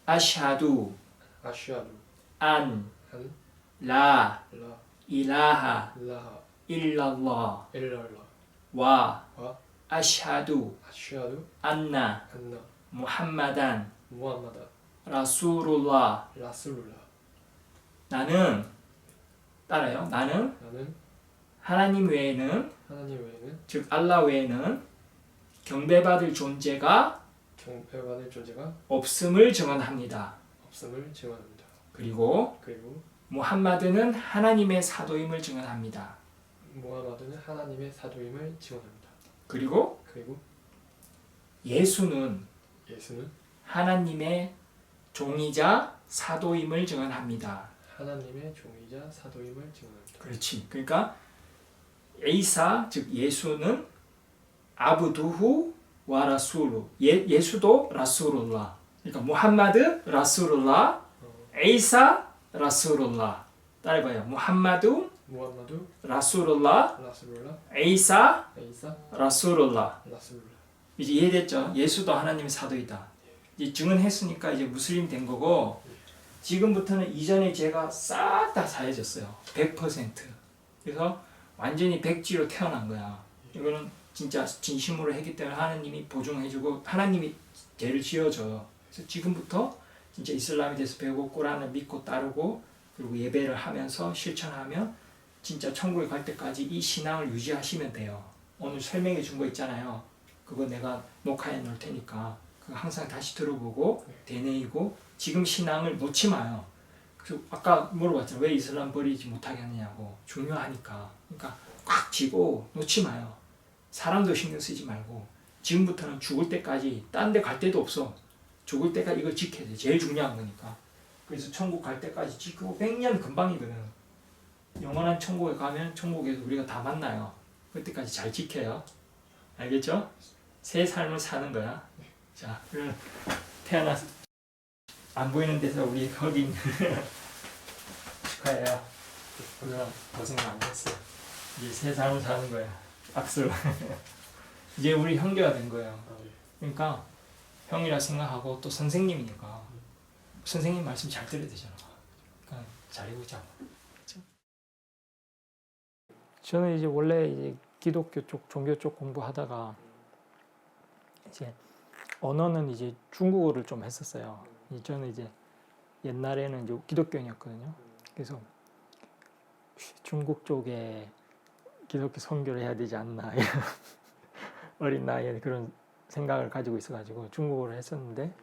아샤두 아슈아두 안 안 라 라 일라하 라하 일랄lah 일랄라 와 와 아샤두 아슈아두 안나 안나 무함마단 무함마다 라수룰lah 라술룰라. 나는 따라요. 나는 나는 하나님 외에는 하나님 외에는 즉 알라 외에는 경배받을 존재가 경배받을 존재가 없음을 증언합니다. 없음을 증언합니다. 그리고 그리고 무함마드는 하나님의 사도임을 증언합니다. 무함마드는 하나님의 사도임을 증언합니다. 그리고 그리고 예수는 예수는 하나님의 종이자 사도임을 증언합니다. 하나님의 종이자 사도임을 증언합니다. 그렇지. 그러니까 에이사 즉 예수는 아브두후 와 라술루 예수도 라술ullah. 그러니까 무함마드 라술ullah, 에이사 라술ullah. 따라해봐요. 무함마드 무함마두 라술ullah, 라술룰라 에이사 에이사 라술ullah. 라술룰라. 이제 이해됐죠? 예수도 하나님의 사도이다. 이제 증언했으니까 이제 무슬림 된 거고 지금부터는 이전의 죄가 싹 다 사해졌어요. 100%. 그래서 완전히 백지로 태어난 거야. 이거는 진짜 진심으로 했기 때문에 하나님이 보증해주고 하나님이 죄를 지어줘. 그래서 지금부터 진짜 이슬람에 대해서 배우고 꾸란을 믿고 따르고 그리고 예배를 하면서 실천하면 진짜 천국에 갈 때까지 이 신앙을 유지하시면 돼요. 오늘 설명해 준 거 있잖아요. 그거 내가 녹화해 놓을 테니까 그거 항상 다시 들어보고 되뇌이고 지금 신앙을 놓지 마요. 그래서 아까 물어봤잖아요. 왜 이슬람 버리지 못하게 하느냐고. 중요하니까. 그러니까 꽉 쥐고 놓지 마요. 사람도 신경 쓰지 말고 지금부터는 죽을 때까지 딴 데 갈 데도 없어. 죽을 때까지 이걸 지켜야 돼. 제일 중요한 거니까. 그래서 천국 갈 때까지 지키고 100년 금방이거든. 영원한 천국에 가면 천국에서 우리가 다 만나요. 그때까지 잘 지켜요. 알겠죠? 새 삶을 사는 거야. 자, 그럼 태어나서 안 보이는 데서 우리 흑인 축하해요. 오늘 고생 많이 했어요. 이제 새 삶을 사는 거야. 박수. 이제 우리 형제가 된 거예요. 그러니까 형이라 생각하고 또 선생님이니까 선생님 말씀 잘 들어야 되잖아. 그러니까 잘해보자. 그렇죠? 저는 이제 원래 이제 기독교 쪽 종교 쪽 공부하다가 이제 언어는 이제 중국어를 좀 했었어요. 저는 이제 옛날에는 이제 기독교인이었거든요. 그래서 중국 쪽에 기독교 선교를 해야 되지 않나 어린 나이에 그런 생각을 가지고 있어가지고 중국어를 했었는데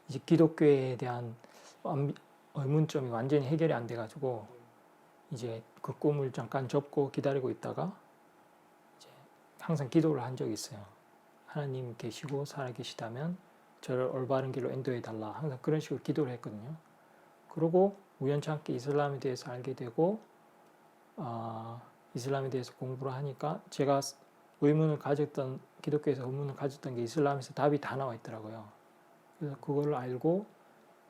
이제 기독교에 대한 의문점이 완전히 해결이 안 돼가지고 이제 그 꿈을 잠깐 접고 기다리고 있다가 이제 항상 기도를 한 적이 있어요. 하나님 계시고 살아계시다면 저를 올바른 길로 인도해 달라. 항상 그런 식으로 기도를 했거든요. 그러고 우연찮게 이슬람에 대해서 알게 되고 이슬람에 대해서 공부를 하니까 제가 의문을 가졌던 기독교에서 의문을 가졌던 게 이슬람에서 답이 다 나와 있더라고요. 그래서 그걸 알고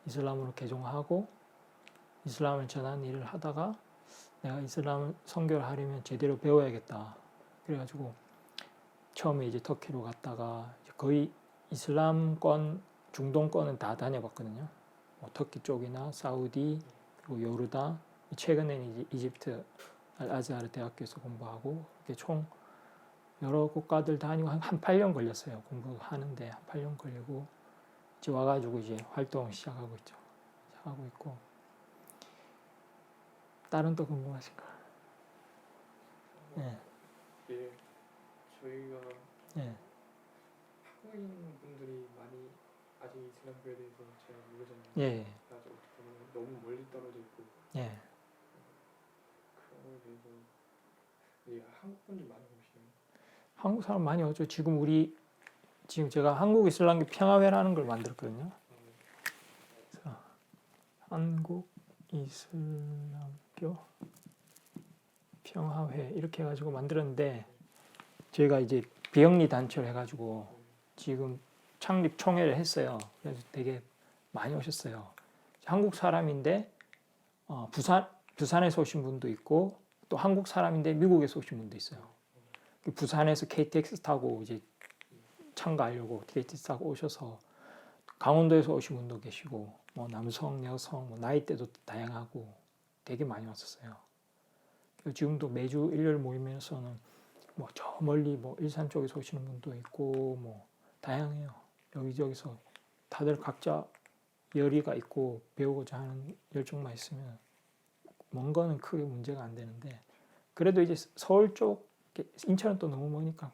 이슬람으로 개종하고 이슬람을 전하는 일을 하다가 내가 이슬람 선교를 하려면 제대로 배워야겠다. 그래가지고 처음에 이제 터키로 갔다가 거의 이슬람권, 중동권은 다 다녀봤거든요. 뭐 터키 쪽이나 사우디, 그리고 요르단, 최근에는 이제 이집트 알아즈하르 대학교에서 공부하고 이렇게 총 여러 국가들 다니고 한 8년 걸렸어요. 공부하는데 한 8년 걸리고 이제 와가지고 이제 활동 시작하고 있죠. 하고 있고 다른 또 궁금하신가? 네. 예, 저희가 네. 한국인 분들이 많이 아직 이슬람교에 대해서 잘 모르잖아요. 예. 아직 어떻게 보면 너무 멀리 떨어져 있고 예. 그런 거에 대해서 한국 분들 많이 오시나요? 한국 사람 많이 오죠. 지금 제가 한국 이슬람교 평화회라는 걸 만들었거든요. 그래서 한국 이슬람교 평화회 이렇게 해가지고 만들었는데 저희가 이제 비영리 단체를 해가지고 지금 창립 총회를 했어요. 그래서 되게 많이 오셨어요. 한국 사람인데 부산에서 오신 분도 있고 또 한국 사람인데 미국에서 오신 분도 있어요. 부산에서 KTX 타고 이제 참가하려고 KTX 타고 오셔서 강원도에서 오신 분도 계시고 뭐 남성, 여성, 뭐 나이대도 다양하고 되게 많이 왔었어요. 지금도 매주 일요일 모임에서는 뭐 저 멀리 뭐 일산 쪽에서 오시는 분도 있고 뭐 다양해요. 여기저기서 다들 각자 열의가 있고 배우고자 하는 열정만 있으면 먼 거는 크게 문제가 안 되는데, 그래도 이제 서울 쪽, 인천은 또 너무 머니까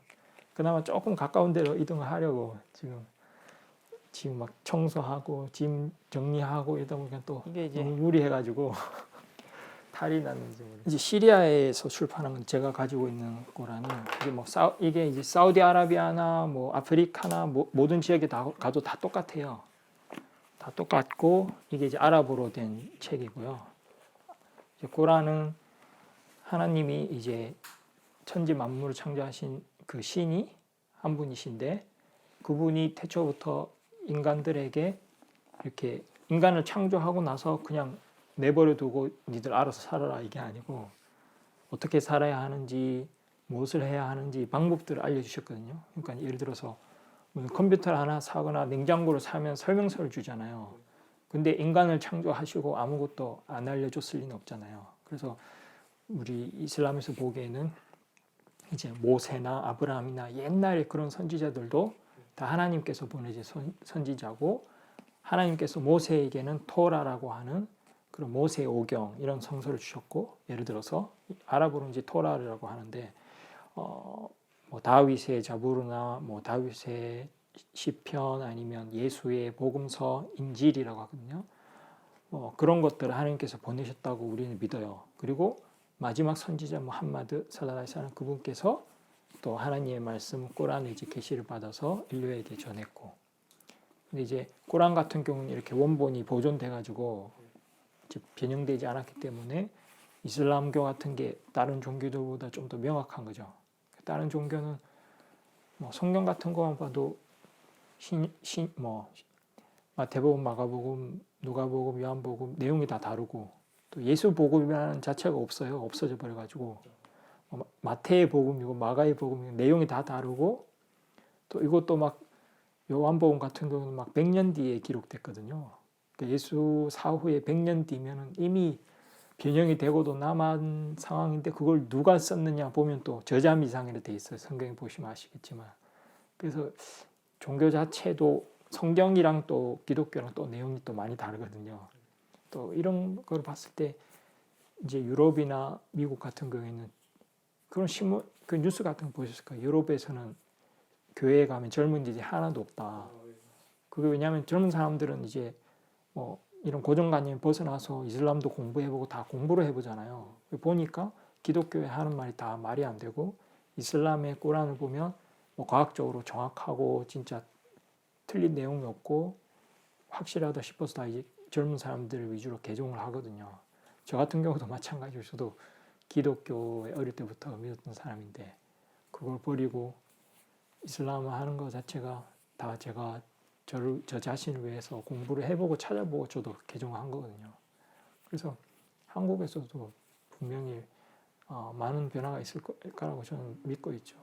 그나마 조금 가까운 데로 이동을 하려고 지금 막 청소하고 짐 정리하고 이러다 보니까 또 이게 이제 너무 무리해가지고 탈이 났는지 모르겠어요. 이제 시리아에서 출판한 건 제가 가지고 있는 거라는, 이게 뭐 이게 이제 사우디아라비아나 뭐 아프리카나 모든 지역에 다 가도 다 똑같아요. 다 똑같고 이게 이제 아랍어로 된 책이고요. 이제 고란은 하나님이 이제 천지 만물을 창조하신 그 신이 한 분이신데, 그분이 태초부터 인간들에게 이렇게 인간을 창조하고 나서 그냥 내버려 두고 니들 알아서 살아라 이게 아니고, 어떻게 살아야 하는지, 무엇을 해야 하는지 방법들을 알려주셨거든요. 그러니까 예를 들어서 무슨 컴퓨터를 하나 사거나 냉장고를 사면 설명서를 주잖아요. 근데 인간을 창조하시고 아무것도 안 알려줬을 리는 없잖아요. 그래서 우리 이슬람에서 보기에는 이제 모세나 아브라함이나 옛날에 그런 선지자들도 다 하나님께서 보내신 선지자고, 하나님께서 모세에게는 토라라고 하는 그런 모세 오경 이런 성서를 주셨고, 예를 들어서 아랍어로 이제 토라라고 하는데 뭐 다윗의 자부르나 뭐 다윗의 시편 아니면 예수의 복음서 인질이라고 하거든요. 그런 것들을 하나님께서 보내셨다고 우리는 믿어요. 그리고 마지막 선지자 무함마드 살랄라후 알라이히 와살람 그분께서 또 하나님의 말씀 꾸란을 이제 계시를 받아서 인류에게 전했고, 근데 이제 꾸란 같은 경우는 이렇게 원본이 보존돼 가지고 변형되지 않았기 때문에 이슬람교 같은 게 다른 종교들보다 좀 더 명확한 거죠. 다른 종교는 뭐 성경 같은 거만 봐도 마태복음, 마가복음, 누가복음, 요한복음 내용이 다 다르고, 또 예수 복음이라는 자체가 없어요. 없어져 버려가지고 마태의 복음이고 마가의 복음이고 내용이 다 다르고, 또 이것도 막 요한복음 같은 경우는 막 100년 뒤에 기록됐거든요. 그러니까 예수 사후에 100년 뒤면은 이미 변형이 되고도 남은 상황인데, 그걸 누가 썼느냐 보면 또 저자미상으로 돼 있어요. 성경에 보시면 아시겠지만. 그래서 종교 자체도 성경이랑 또 기독교랑 또 내용이 또 많이 다르거든요. 또 이런 걸 봤을 때 이제 유럽이나 미국 같은 경우에는 그런 신문, 그 뉴스 같은 거 보셨을 거예요. 유럽에서는 교회에 가면 젊은이들이 하나도 없다. 그게 왜냐하면 젊은 사람들은 이제 뭐 이런 고정관념 벗어나서 이슬람도 공부해보고 다 공부를 해보잖아요. 보니까 기독교에 하는 말이 다 말이 안 되고, 이슬람의 꾸란을 보면 뭐 과학적으로 정확하고 진짜 틀린 내용이 없고 확실하다 싶어서 다 이제 젊은 사람들 위주로 개종을 하거든요. 저 같은 경우도 마찬가지로 저도 기독교에 어릴 때부터 믿었던 사람인데, 그걸 버리고 이슬람 하는 것 자체가 다 제가 저 자신을 위해서 공부를 해보고 찾아보고 저도 개종한 거거든요. 그래서 한국에서도 분명히 많은 변화가 있을 거라고 저는 믿고 있죠.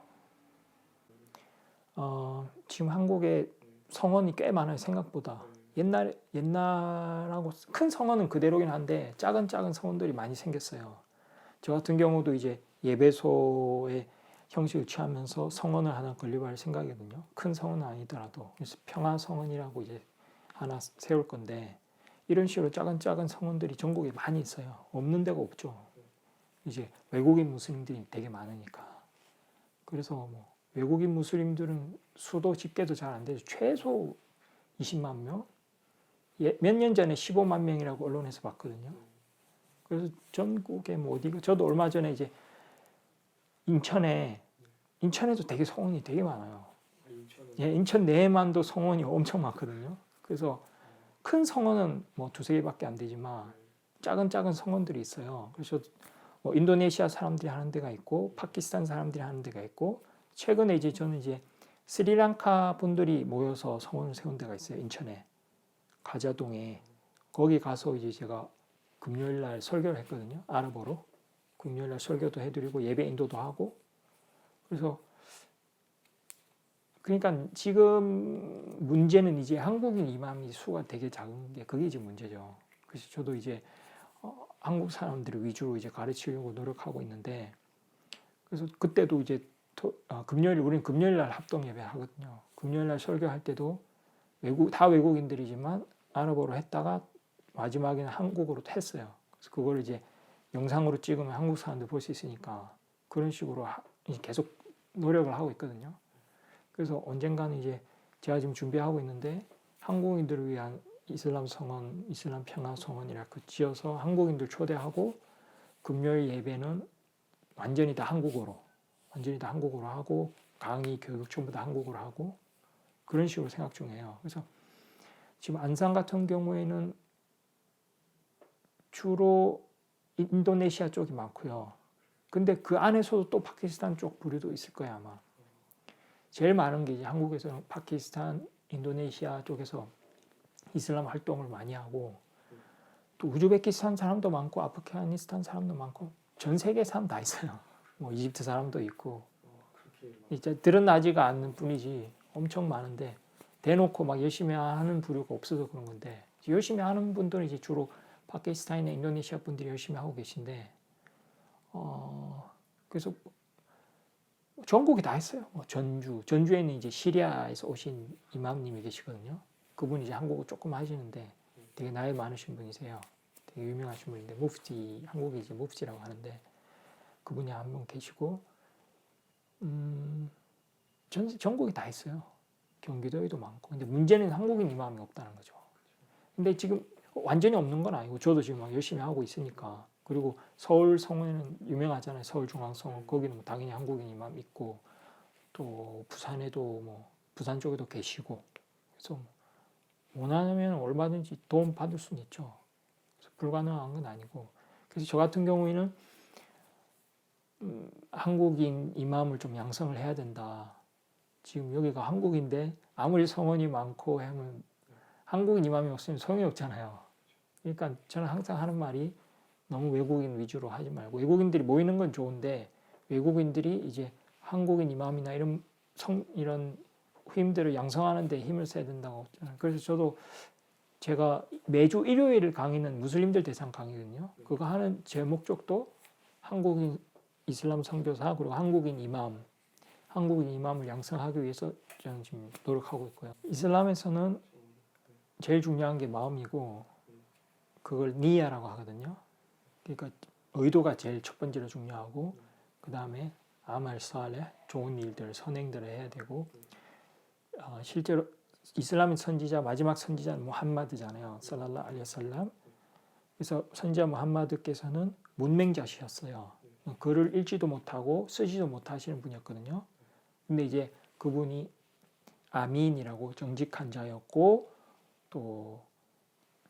지금 한국에 성원이 꽤 많아요. 생각보다. 옛날하고 큰 성원은 그대로긴 한데 작은 성원들이 많이 생겼어요. 저 같은 경우도 이제 예배소의 형식을 취하면서 성원을 하나 건립할 생각이거든요. 큰 성원은 아니더라도. 그래서 평화성원이라고 이제 하나 세울 건데, 이런 식으로 작은 성원들이 전국에 많이 있어요. 없는 데가 없죠. 이제 외국인 무슬림들이 되게 많으니까. 그래서 뭐 외국인 무슬림들은 수도 집계도 잘 안 되죠. 최소 20만 명? 몇 년 전에 15만 명이라고 언론에서 봤거든요. 그래서 전국에 뭐 어디가, 저도 얼마 전에 이제 인천에도 되게 성원이 되게 많아요. 예, 인천 내에만도 성원이 엄청 많거든요. 그래서 큰 성원은 뭐 두세 개밖에 안 되지만 작은 성원들이 있어요. 그래서 뭐 인도네시아 사람들이 하는 데가 있고 파키스탄 사람들이 하는 데가 있고, 최근에 이제 저는 이제 스리랑카 분들이 모여서 성원을 세운 데가 있어요. 인천에 가자동에. 거기 가서 이제 제가 금요일 날 설교를 했거든요. 아랍어로. 금요일 날 설교도 해드리고 예배 인도도 하고. 그래서 그러니까 지금 문제는 이제 한국인 이맘이 수가 되게 작은 게 그게 이제 문제죠. 그래서 저도 이제 한국 사람들을 위주로 이제 가르치려고 노력하고 있는데, 그래서 그때도 이제 금요일, 우리는 금요일 날 합동 예배 하거든요. 금요일 날 설교할 때도 다 외국인들이지만 아랍어로 했다가 마지막에는 한국어로 했어요. 그래서 그걸 이제 영상으로 찍으면 한국 사람들 볼 수 있으니까 그런 식으로 계속 노력을 하고 있거든요. 그래서 언젠가는 이제 제가 지금 준비하고 있는데 한국인들을 위한 이슬람 성원, 이슬람 평화 성원이라고 지어서 한국인들 초대하고 금요일 예배는 완전히 다 한국어로 하고 강의, 교육 전부 다 한국어로 하고 그런 식으로 생각 중이에요. 그래서 지금 안산 같은 경우에는 주로 인도네시아 쪽이 많고요. 근데 그 안에서도 또 파키스탄 쪽 부류도 있을 거예요, 아마. 제일 많은 게 이제 한국에서는 파키스탄, 인도네시아 쪽에서 이슬람 활동을 많이 하고, 또 우즈베키스탄 사람도 많고 아프가니스탄 사람도 많고 전 세계 사람 다 있어요. 뭐 이집트 사람도 있고. 이제 드러나지가 않는 뿐이지 엄청 많은데 대놓고 막 열심히 하는 부류가 없어서 그런 건데, 열심히 하는 분들은 이제 주로 파키스탄이나 인도네시아 분들이 열심히 하고 계신데, 그래서 전국이 다 했어요. 뭐 전주에는 이제 시리아에서 오신 이맘님이 계시거든요. 그분이 이제 한국어 조금 하시는데 되게 나이 많으신 분이세요. 되게 유명하신 분인데 무프티, 한국에 이제 무프티라고 하는데 그분이 한 분 계시고, 전국이 다 했어요. 경기도에도 많고. 근데 문제는 한국인 이맘이 없다는 거죠. 근데 지금 완전히 없는 건 아니고 저도 지금 막 열심히 하고 있으니까. 그리고 서울 성원에는 유명하잖아요. 서울중앙성원. 거기는 뭐 당연히 한국인 이맘 있고, 또 부산에도 뭐 부산 쪽에도 계시고, 그래서 원하면 얼마든지 도움 받을 수는 있죠. 그래서 불가능한 건 아니고. 그래서 저 같은 경우에는 한국인 이맘을 좀 양성을 해야 된다. 지금 여기가 한국인데 아무리 성원이 많고 하면 한국인 이맘이 없으면 소용이 없잖아요. 그러니까 저는 항상 하는 말이 너무 외국인 위주로 하지 말고, 외국인들이 모이는 건 좋은데 외국인들이 이제 한국인 이맘이나 이런 후임들을 양성하는 데 힘을 써야 된다고. 그래서 저도 제가 매주 일요일 강의는 무슬림들 대상 강의거든요. 그거 하는 제 목적도 한국인 이슬람 선교사 그리고 한국인 이맘을 양성하기 위해서 저는 지금 노력하고 있고요. 이슬람에서는 제일 중요한 게 마음이고 그걸 니야라고 하거든요. 그러니까 의도가 제일 첫 번째로 중요하고, 그 다음에 아말 살레, 좋은 일들, 선행들을 해야 되고, 실제로 이슬람의 선지자, 마지막 선지자는 무함마드잖아요. 살랄라hu 알aihi wasallam. 그래서 선지자 무함마드께서는 문맹자시였어요. 글을 읽지도 못하고 쓰지도 못하시는 분이었거든요. 근데 이제 그분이 아민이라고 정직한 자였고, 또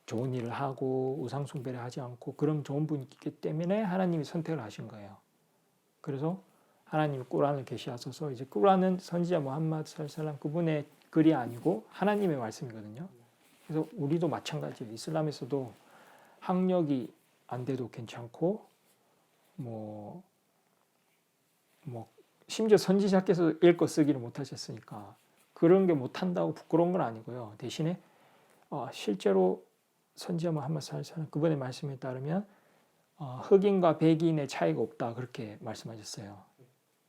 좋은 일을 하고 우상숭배를 하지 않고 그런 좋은 분이기 때문에 하나님이 선택을 하신 거예요. 그래서 하나님이 꾸란을 계시하셔서, 이제 꾸란은 선지자 무함마드 살살람 그분의 글이 아니고 하나님의 말씀이거든요. 그래서 우리도 마찬가지예요. 이슬람에서도 학력이 안 돼도 괜찮고, 뭐 심지어 선지자께서 읽고 쓰기를 못하셨으니까 그런 게 못한다고 부끄러운 건 아니고요. 대신에 실제로 선지자 무함마드 살살람 그분의 말씀에 따르면 흑인과 백인의 차이가 없다, 그렇게 말씀하셨어요.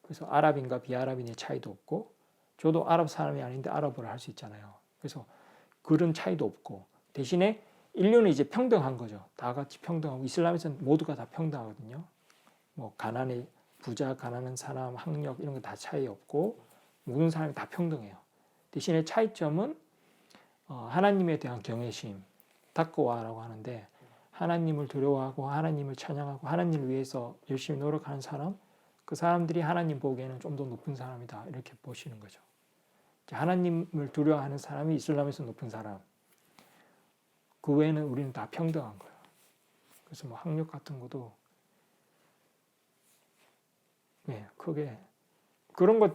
그래서 아랍인과 비아랍인의 차이도 없고, 저도 아랍 사람이 아닌데 아랍어를 할 수 있잖아요. 그래서 그런 차이도 없고, 대신에 인류는 이제 평등한 거죠. 다 같이 평등하고, 이슬람에서는 모두가 다 평등하거든요. 뭐 부자, 가난한 사람, 학력 이런 거 다 차이 없고 모든 사람이 다 평등해요. 대신에 차이점은 하나님에 대한 경외심, 다크와라고 하는데, 하나님을 두려워하고 하나님을 찬양하고 하나님을 위해서 열심히 노력하는 사람, 그 사람들이 하나님 보기에는 좀 더 높은 사람이다, 이렇게 보시는 거죠. 하나님을 두려워하는 사람이 이슬람에서 높은 사람, 그 외에는 우리는 다 평등한 거예요. 그래서 뭐 학력 같은 것도 크게 그런 것,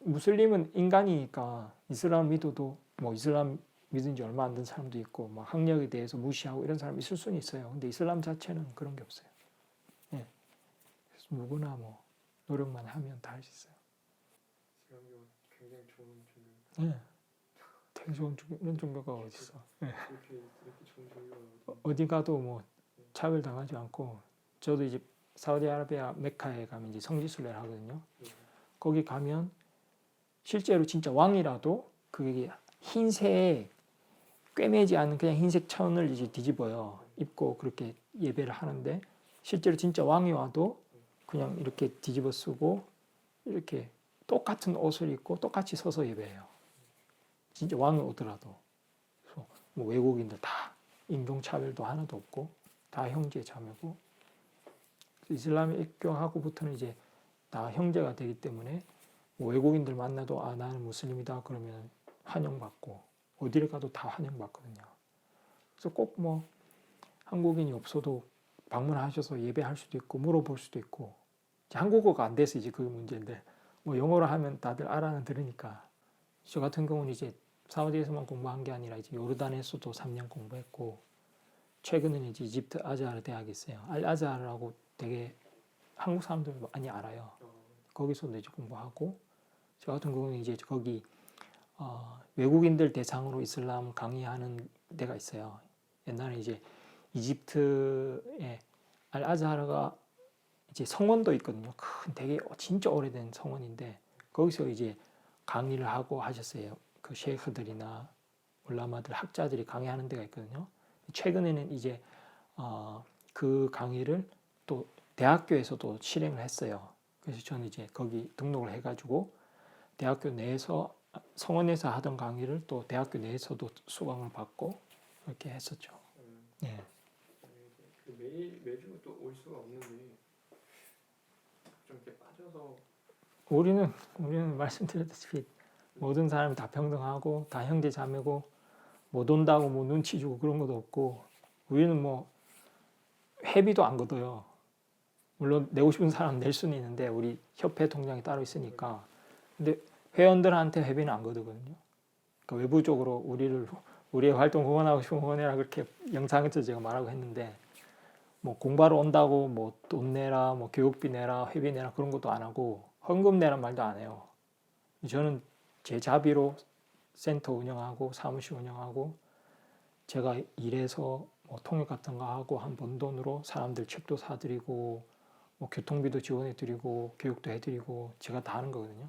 무슬림은 인간이니까 이슬람 믿어도 뭐 이슬람 믿은 지 얼마 안 된 사람도 있고, 막 학력에 대해서 무시하고 이런 사람이 있을 수는 있어요. 근데 이슬람 자체는 그런 게 없어요. 그래서 누구나 뭐 노력만 하면 다 할 수 있어요. 지금 굉장히 좋은 종교. 예. 되게 좋은 종교, 이런 종교가 어디 있어? 예. 이렇게 좋은 종교가 어디 가도 뭐 차별 당하지 않고 저도 이제 사우디아라비아 메카에 가면 이제 성지순례를 하거든요. 거기 가면 실제로 진짜 왕이라도 그게 흰색 꿰매지 않는 그냥 흰색 천을 이제 뒤집어요. 입고 그렇게 예배를 하는데 실제로 진짜 왕이 와도 그냥 이렇게 뒤집어 쓰고 이렇게 똑같은 옷을 입고 똑같이 서서 예배해요. 진짜 왕이 오더라도. 그래서 뭐 외국인들 다 인종차별도 하나도 없고 다 형제 자매고 이슬람 입교하고부터는 이제 다 형제가 되기 때문에 뭐 외국인들 만나도 아 나는 무슬림이다 그러면 환영받고 어디를 가도 다 환영받거든요. 그래서 꼭 뭐 한국인이 없어도 방문하셔서 예배할 수도 있고 물어볼 수도 있고 한국어가 안 돼서 이제 그게 문제인데 뭐 영어로 하면 다들 알아는 들으니까 저 같은 경우는 이제 사우디에서만 공부한 게 아니라 이제 요르단에서도 3년 공부했고 최근에는 이제 이집트 아자르 대학이 있어요. 알 아자르라고 되게 한국 사람들 많이 알아요. 거기서도 이제 공부하고 저 같은 경우는 이제 거기 외국인들 대상으로 이슬람 강의하는 데가 있어요. 옛날에 이제 이집트에 알 아자르가 이제 성원도 있거든요. 큰 되게 진짜 오래된 성원인데 거기서 이제 강의를 하고 하셨어요. 그 셰이크들이나 울라마들 학자들이 강의하는 데가 있거든요. 최근에는 이제 그 강의를 또 대학교에서도 실행을 했어요. 그래서 저는 이제 거기 등록을 해가지고 대학교 내에서 성원에서 하던 강의를 또 대학교 내에서도 수강을 받고 그렇게 했었죠. 네. 그 매주 또 올 수가 없는데 좀 이렇게 빠져서 우리는 말씀드렸다시피 모든 사람이 다 평등하고 다 형제 자매고 못 온다고 뭐 눈치 주고 그런 것도 없고 우리는 뭐 회비도 안 걷어요. 물론 내고 싶은 사람 낼 수는 있는데 우리 협회 통장이 따로 있으니까 근데 회원들한테 회비는 안 걷거든요. 그러니까 외부적으로 우리의 활동 후원하고 싶으면 후원해라 그렇게 영상에서 제가 말하고 했는데 뭐 공부하러 온다고 뭐 돈 내라 뭐 교육비 내라 회비 내라 그런 것도 안 하고 헌금 내란 말도 안 해요. 저는 제 자비로 센터 운영하고 사무실 운영하고 제가 일해서 뭐 통역 같은 거 하고 한 번 돈으로 사람들 책도 사드리고 뭐 교통비도 지원해드리고 교육도 해드리고 제가 다 하는 거거든요.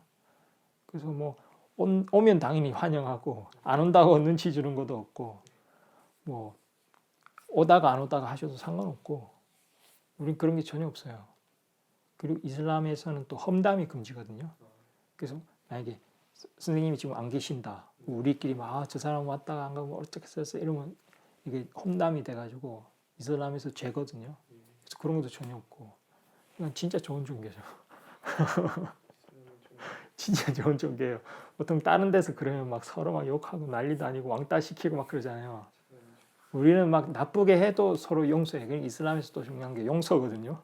그래서 뭐 오면 당연히 환영하고 안 온다고 눈치 주는 것도 없고 뭐 오다가 안 오다가 하셔도 상관없고 우린 그런 게 전혀 없어요. 그리고 이슬람에서는 또 험담이 금지거든요. 그래서 만약에 선생님이 지금 안 계신다. 우리끼리 막 저 사람 왔다가 안 가고 어떻게 썼어 이러면 이게 험담이 돼가지고 이슬람에서 죄거든요. 그래서 그런 것도 전혀 없고 이건 진짜 좋은 종교죠. 진짜 좋은 종교예요. 보통 다른 데서 그러면 막 서로 막 욕하고 난리도 아니고 왕따 시키고 막 그러잖아요. 우리는 막 나쁘게 해도 서로 용서해. 그러니까 이슬람에서 또 중요한 게 용서거든요.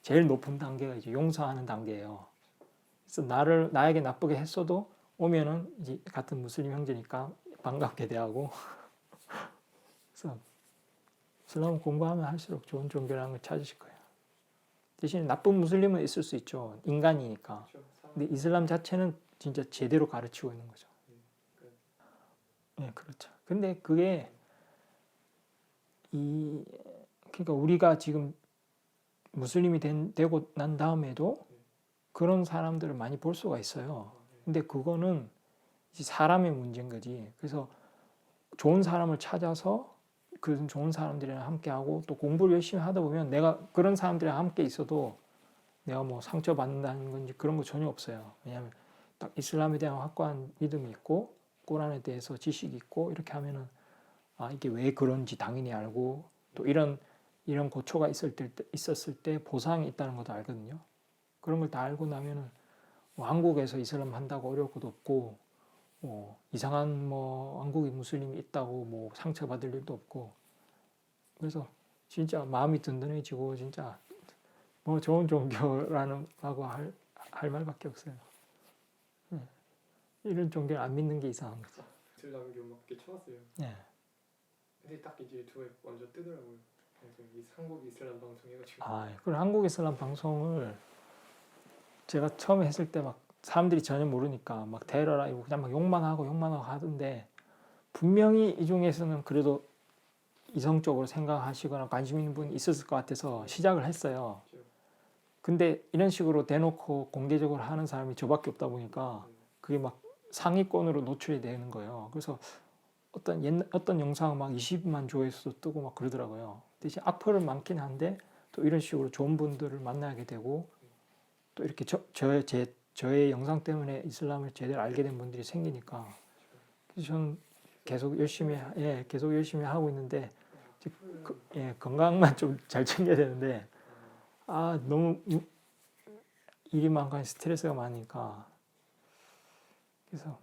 제일 높은 단계가 이제 용서하는 단계예요. 그래서 나에게 나쁘게 했어도 오면은 이제 같은 무슬림 형제니까 반갑게 대하고. 그래서 이슬람 공부하면 할수록 좋은 종교라는 걸 찾으실 거예요. 대신 나쁜 무슬림은 있을 수 있죠. 인간이니까. 근데 이슬람 자체는 진짜 제대로 가르치고 있는 거죠. 네, 그렇죠. 근데 그게 그러니까 우리가 지금 무슬림이 되고 난 다음에도 그런 사람들을 많이 볼 수가 있어요. 근데 그거는 이제 사람의 문제인 거지. 그래서 좋은 사람을 찾아서 그 좋은 사람들이랑 함께하고 또 공부를 열심히 하다 보면 내가 그런 사람들이랑 함께 있어도 내가 뭐 상처받는다는 건지 그런 거 전혀 없어요. 왜냐하면 딱 이슬람에 대한 확고한 믿음이 있고 꾸란에 대해서 지식이 있고 이렇게 하면은 이게 왜 그런지 당연히 알고 또 이런 고초가 있었을 때 보상이 있다는 것도 알거든요. 그런 걸 다 알고 나면은 뭐 한국에서 이슬람 한다고 어려울 것도 없고 뭐 이상한 뭐 한국인 무슬림이 있다고 뭐 상처받을 일도 없고 그래서 진짜 마음이 든든해지고 진짜 뭐 좋은 종교라는 하고 할 말밖에 없어요. 이런 종교를 안 믿는 게 이상한 거죠. 이슬람교 막 이렇게 쳐봤어요. 네. 근데 딱 이제 유튜브에 먼저 뜨더라고요. 그래서 이 한국 이슬람 방송 해가지고. 그리고 한국 이슬람 방송을 제가 처음에 했을 때 막 사람들이 전혀 모르니까 막 테러라 이거 그냥 막 욕만 하고 하던데 분명히 이 중에서는 그래도 이성적으로 생각하시거나 관심 있는 분이 있었을 것 같아서 시작을 했어요. 근데 이런 식으로 대놓고 공개적으로 하는 사람이 저밖에 없다 보니까 그게 막 상위권으로 노출이 되는 거예요. 그래서 어떤 영상은 막 20만 조회수도 뜨고 막 그러더라고요. 대신 악플은 많긴 한데 또 이런 식으로 좋은 분들을 만나게 되고 또 이렇게 저의 영상 때문에 이슬람을 제대로 알게 된 분들이 생기니까 그래서 저는 계속 열심히 하고 있는데 건강만 좀 잘 챙겨야 되는데 너무 일이 많고 스트레스가 많으니까 그래서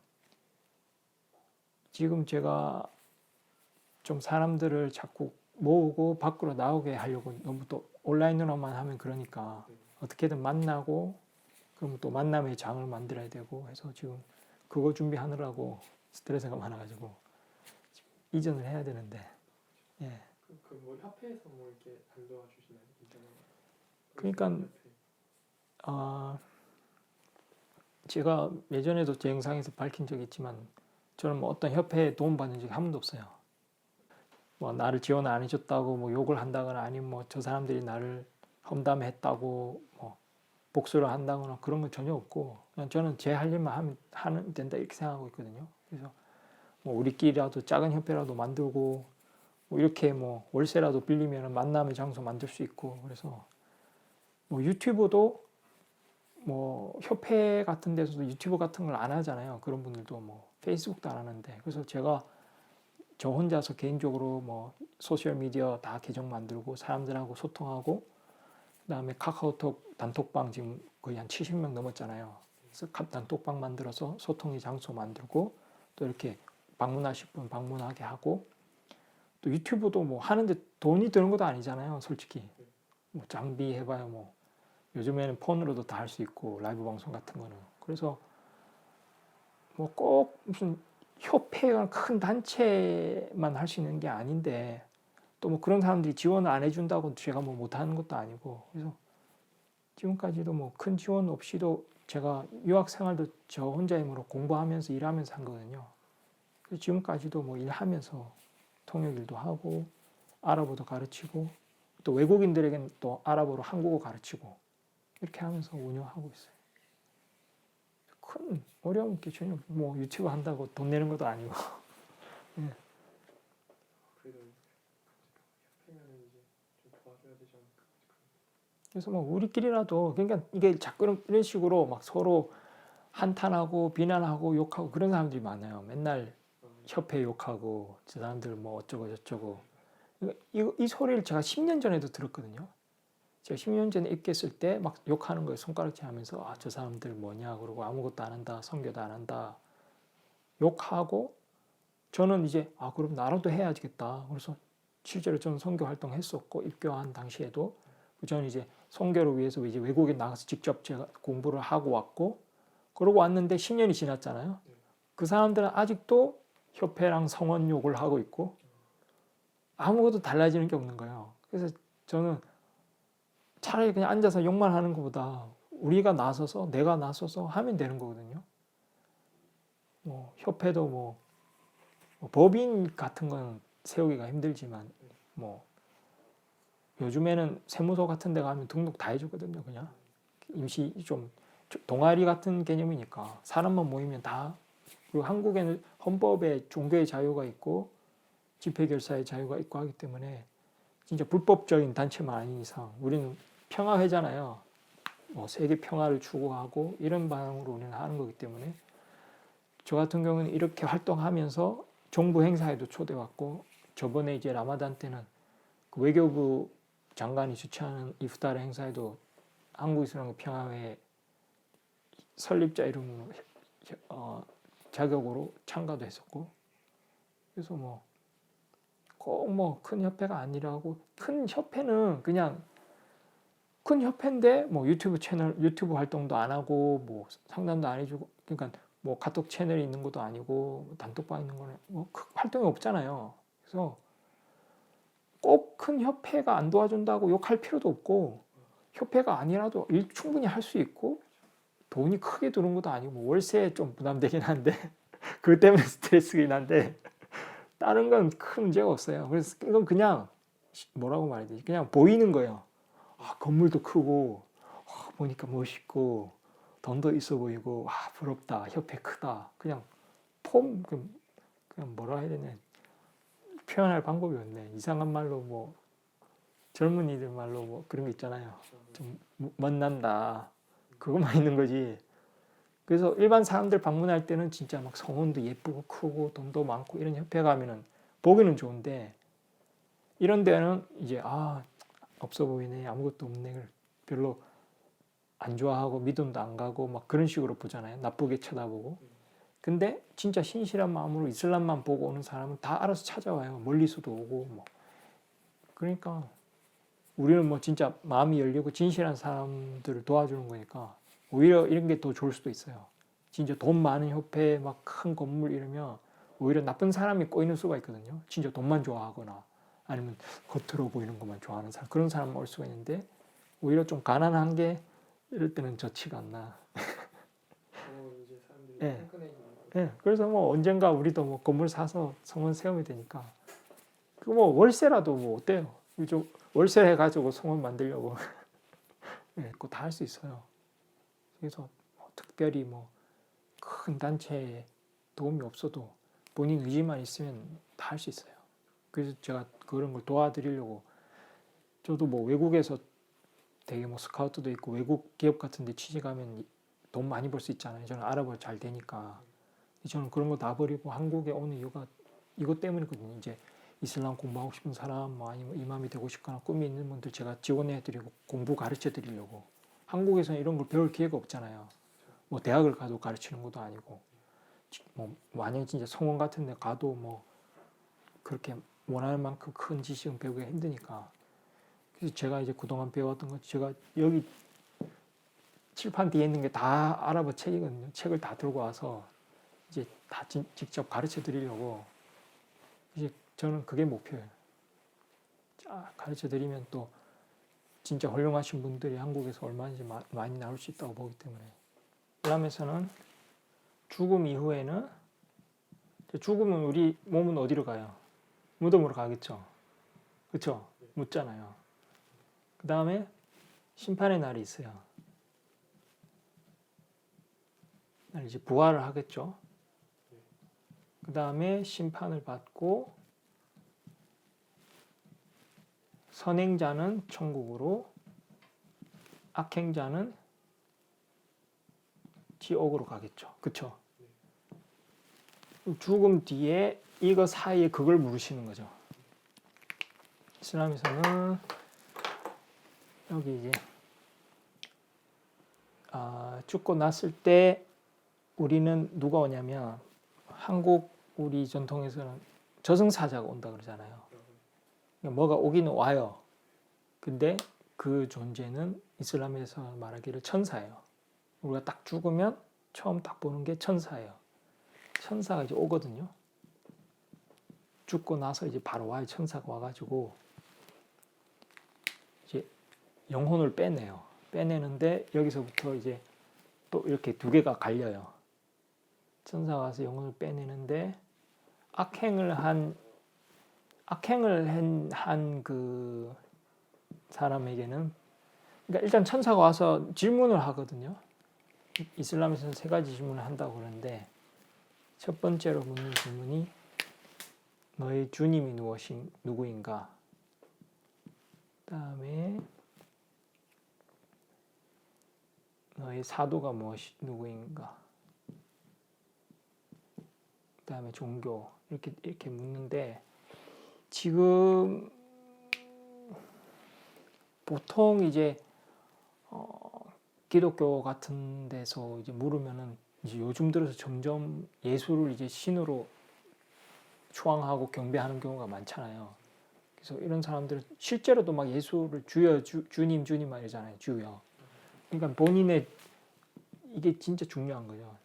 지금 제가 좀 사람들을 자꾸 모으고 밖으로 나오게 하려고 너무 또 온라인으로만 하면 그러니까 어떻게든 만나고 그럼 또 만남의 장을 만들어야 되고 해서 지금 그거 준비하느라고 스트레스가 많아가지고 이전을 해야 되는데 예. 뭐 협회에서 뭐 이렇게 안 도와주시나요? 그러니까 제가 예전에도 제 영상에서 밝힌 적이 있지만 저는 뭐 어떤 협회에 도움받은 적이 한 번도 없어요. 뭐 나를 지원 안 해줬다고 뭐 욕을 한다거나 아니면 뭐 저 사람들이 나를 험담했다고 뭐 복수를 한다거나 그런 건 전혀 없고 그냥 저는 제 할 일만 하면 된다 이렇게 생각하고 있거든요. 그래서 뭐 우리끼리라도 작은 협회라도 만들고 뭐 이렇게 뭐 월세라도 빌리면 만남의 장소 만들 수 있고 그래서 뭐 유튜브도 뭐 협회 같은 데서도 유튜브 같은 걸 안 하잖아요. 그런 분들도 뭐 페이스북도 안 하는데 그래서 제가 저 혼자서 개인적으로 뭐 소셜 미디어 다 계정 만들고 사람들하고 소통하고 그다음에 카카오톡 단톡방 지금 거의 한 70명 넘었잖아요. 그래서 단톡방 만들어서 소통의 장소 만들고 또 이렇게 방문하실 분 방문하게 하고 또 유튜브도 뭐 하는데 돈이 드는 것도 아니잖아요. 솔직히 뭐 장비 해봐야 뭐 요즘에는 폰으로도 다 할 수 있고 라이브 방송 같은 거는 그래서 뭐 꼭 무슨 협회가 큰 단체만 할 수 있는 게 아닌데 또 뭐 그런 사람들이 지원을 안 해준다고 제가 뭐 못하는 것도 아니고 그래서 지금까지도 뭐 큰 지원 없이도 제가 유학 생활도 저 혼자 힘으로 공부하면서 일하면서 한 거거든요. 그래서 지금까지도 뭐 일하면서 통역 일도 하고 아랍어도 가르치고 또 외국인들에게는 또 아랍어로 한국어 가르치고 이렇게 하면서 운영하고 있어요. 큰 어려운 게 전혀 뭐 유튜브 한다고 돈 내는 것도 아니고. 예. 그래도 협회면 이제 좀 도와줘야 되지 않을까? 그래서 뭐 우리끼리라도 그러니까 이게 자꾸 이런 식으로 막 서로 한탄하고 비난하고 욕하고 그런 사람들이 많아요. 맨날 협회 욕하고 저 사람들 뭐 어쩌고 저쩌고 이 소리를 제가 10년 전에도 들었거든요. 제가 10년 전에 입겠을 때 막 욕하는 거예요. 손가락질 하면서 저 사람들 뭐냐 그러고 아무것도 안 한다. 선교도 안 한다. 욕하고 저는 이제 그럼 나라도 해야겠다. 그래서 실제로 저는 선교 활동했었고 입교한 당시에도 저는 이제 선교를 위해서 이제 외국에 나가서 직접 제가 공부를 하고 왔고 그러고 왔는데 10년이 지났잖아요. 그 사람들은 아직도 협회랑 성원 욕을 하고 있고 아무것도 달라지는 게 없는 거예요. 그래서 저는 차라리 그냥 앉아서 욕만 하는 것보다 우리가 나서서 내가 나서서 하면 되는 거거든요. 뭐 협회도 뭐 법인 같은 건 세우기가 힘들지만 뭐 요즘에는 세무서 같은 데 가면 등록 다 해주거든요. 그냥 임시 좀 동아리 같은 개념이니까 사람만 모이면 다 그리고 한국에는 헌법에 종교의 자유가 있고 집회결사의 자유가 있고 하기 때문에 진짜 불법적인 단체만 아닌 이상 우리는 평화회잖아요. 뭐 세계 평화를 추구하고 이런 방향으로 우리는 하는 거기 때문에 저 같은 경우는 이렇게 활동하면서 정부 행사에도 초대받고 저번에 이제 라마단 때는 그 외교부 장관이 주최하는 이프타르 행사에도 한국이슬람 평화회 설립자 이름으로 자격으로 참가도 했었고 그래서 뭐 꼭 뭐 큰 협회가 아니라고 큰 협회는 그냥 큰 협회인데 뭐 유튜브 활동도 안 하고 뭐 상담도 안 해주고 그러니까 뭐 카톡 채널이 있는 것도 아니고 단톡방 있는 거는 뭐 활동이 없잖아요. 그래서 꼭 큰 협회가 안 도와준다고 욕할 필요도 없고 협회가 아니라도 일 충분히 할 수 있고 돈이 크게 드는 것도 아니고 뭐 월세 좀 부담되긴 한데 그것 때문에 스트레스긴 한데 다른 건 큰 문제가 없어요. 그래서 이건 그냥 뭐라고 말해야 되지? 그냥 보이는 거예요. 아, 건물도 크고 보니까 멋있고 돈도 있어 보이고 와 부럽다 협회 크다 그냥 그냥 뭐라 해야 되냐 표현할 방법이 없네. 이상한 말로 뭐 젊은이들 말로 뭐 그런 거 있잖아요. 좀 멋난다 그것만 있는 거지. 그래서 일반 사람들 방문할 때는 진짜 막 성원도 예쁘고 크고 돈도 많고 이런 협회 가면은 보기는 좋은데 이런 데는 이제 없어 보이네 아무것도 없네 별로 안 좋아하고 믿음도 안 가고 막 그런 식으로 보잖아요. 나쁘게 쳐다보고. 근데 진짜 신실한 마음으로 이슬람만 보고 오는 사람은 다 알아서 찾아와요. 멀리서도 오고 뭐. 그러니까 우리는 뭐 진짜 마음이 열리고 진실한 사람들을 도와주는 거니까 오히려 이런 게 더 좋을 수도 있어요. 진짜 돈 많은 협회 막 큰 건물 이러면 오히려 나쁜 사람이 꼬이는 수가 있거든요. 진짜 돈만 좋아하거나 아니면 겉으로 보이는 것만 좋아하는 사람 그런 사람 올 수가 있는데 오히려 좀 가난한 게 이럴 때는 좋지가 않나. 이제 사람들이 예. 끈끈해지는 예, 그래서 뭐 언젠가 우리도 뭐 건물 사서 성원 세우면 되니까 그 뭐 월세라도 뭐 어때요? 좀 월세 해가지고 성원 만들려고 예, 그거 다 할 수 있어요. 그래서 뭐 특별히 뭐 큰 단체에 도움이 없어도 본인 의지만 있으면 다 할 수 있어요. 그래서 제가 그런 걸 도와드리려고 저도 뭐 외국에서 되게 뭐 스카우트도 있고 외국 기업 같은 데 취직하면 돈 많이 벌 수 있잖아요. 저는 아랍어 잘 되니까. 저는 그런 거 다 버리고 한국에 오는 이유가 이것 때문이거든요. 이제 이슬람 공부하고 싶은 사람, 뭐 아니면 이맘이 되고 싶거나 꿈이 있는 분들 제가 지원해드리고 공부 가르쳐드리려고. 한국에서는 이런 걸 배울 기회가 없잖아요. 뭐 대학을 가도 가르치는 것도 아니고, 뭐 만약 진짜 성원 같은 데 가도 뭐 그렇게 원하는 만큼 큰 지식은 배우기가 힘드니까. 그래서 제가 이제 그동안 배웠던 거 제가 여기 칠판 뒤에 있는 게 다 아랍어 책이거든요. 책을 다 들고 와서 이제 다 직접 가르쳐 드리려고 이제 저는 그게 목표예요. 가르쳐 드리면 또 진짜 훌륭하신 분들이 한국에서 얼마든지 많이 나올 수 있다고 보기 때문에 이슬람에서는 죽음 이후에는 죽으면 우리 몸은 어디로 가요? 무덤으로 가겠죠. 그렇죠? 묻잖아요. 그 다음에 심판의 날이 있어요. 이제 부활을 하겠죠. 그 다음에 심판을 받고 선행자는 천국으로 악행자는 지옥으로 가겠죠. 그렇죠? 죽음 뒤에 이거 사이에 그걸 물으시는 거죠. 이슬람에서는 여기 이제 죽고 났을 때 우리는 누가 오냐면 한국 우리 전통에서는 저승사자가 온다 그러잖아요. 뭐가 오기는 와요. 근데 그 존재는 이슬람에서 말하기를 천사예요. 우리가 딱 죽으면 처음 딱 보는 게 천사예요. 천사가 이제 오거든요. 죽고 나서 이제 바로 와요. 천사가 와가지고 이제 영혼을 빼내요. 빼내는데 여기서부터 이제 또 이렇게 두 개가 갈려요. 천사가 와서 영혼을 빼내는데 악행을 한 그 사람에게는 그러니까 일단 천사가 와서 질문을 하거든요. 이슬람에서는 세 가지 질문을 한다고 그러는데 첫 번째로 묻는 질문이 너의 주님이 누구인가? 그다음에 너의 사도가 누구인가? 그다음에 종교 이렇게 묻는데 지금 보통 이제 기독교 같은 데서 이제 물으면은 이제 요즘 들어서 점점 예수를 이제 신으로 추앙하고 경배하는 경우가 많잖아요. 그래서 이런 사람들은 실제로도 막 예수를 주여 주님 말이잖아요. 주여. 그러니까 본인의 이게 진짜 중요한 거죠.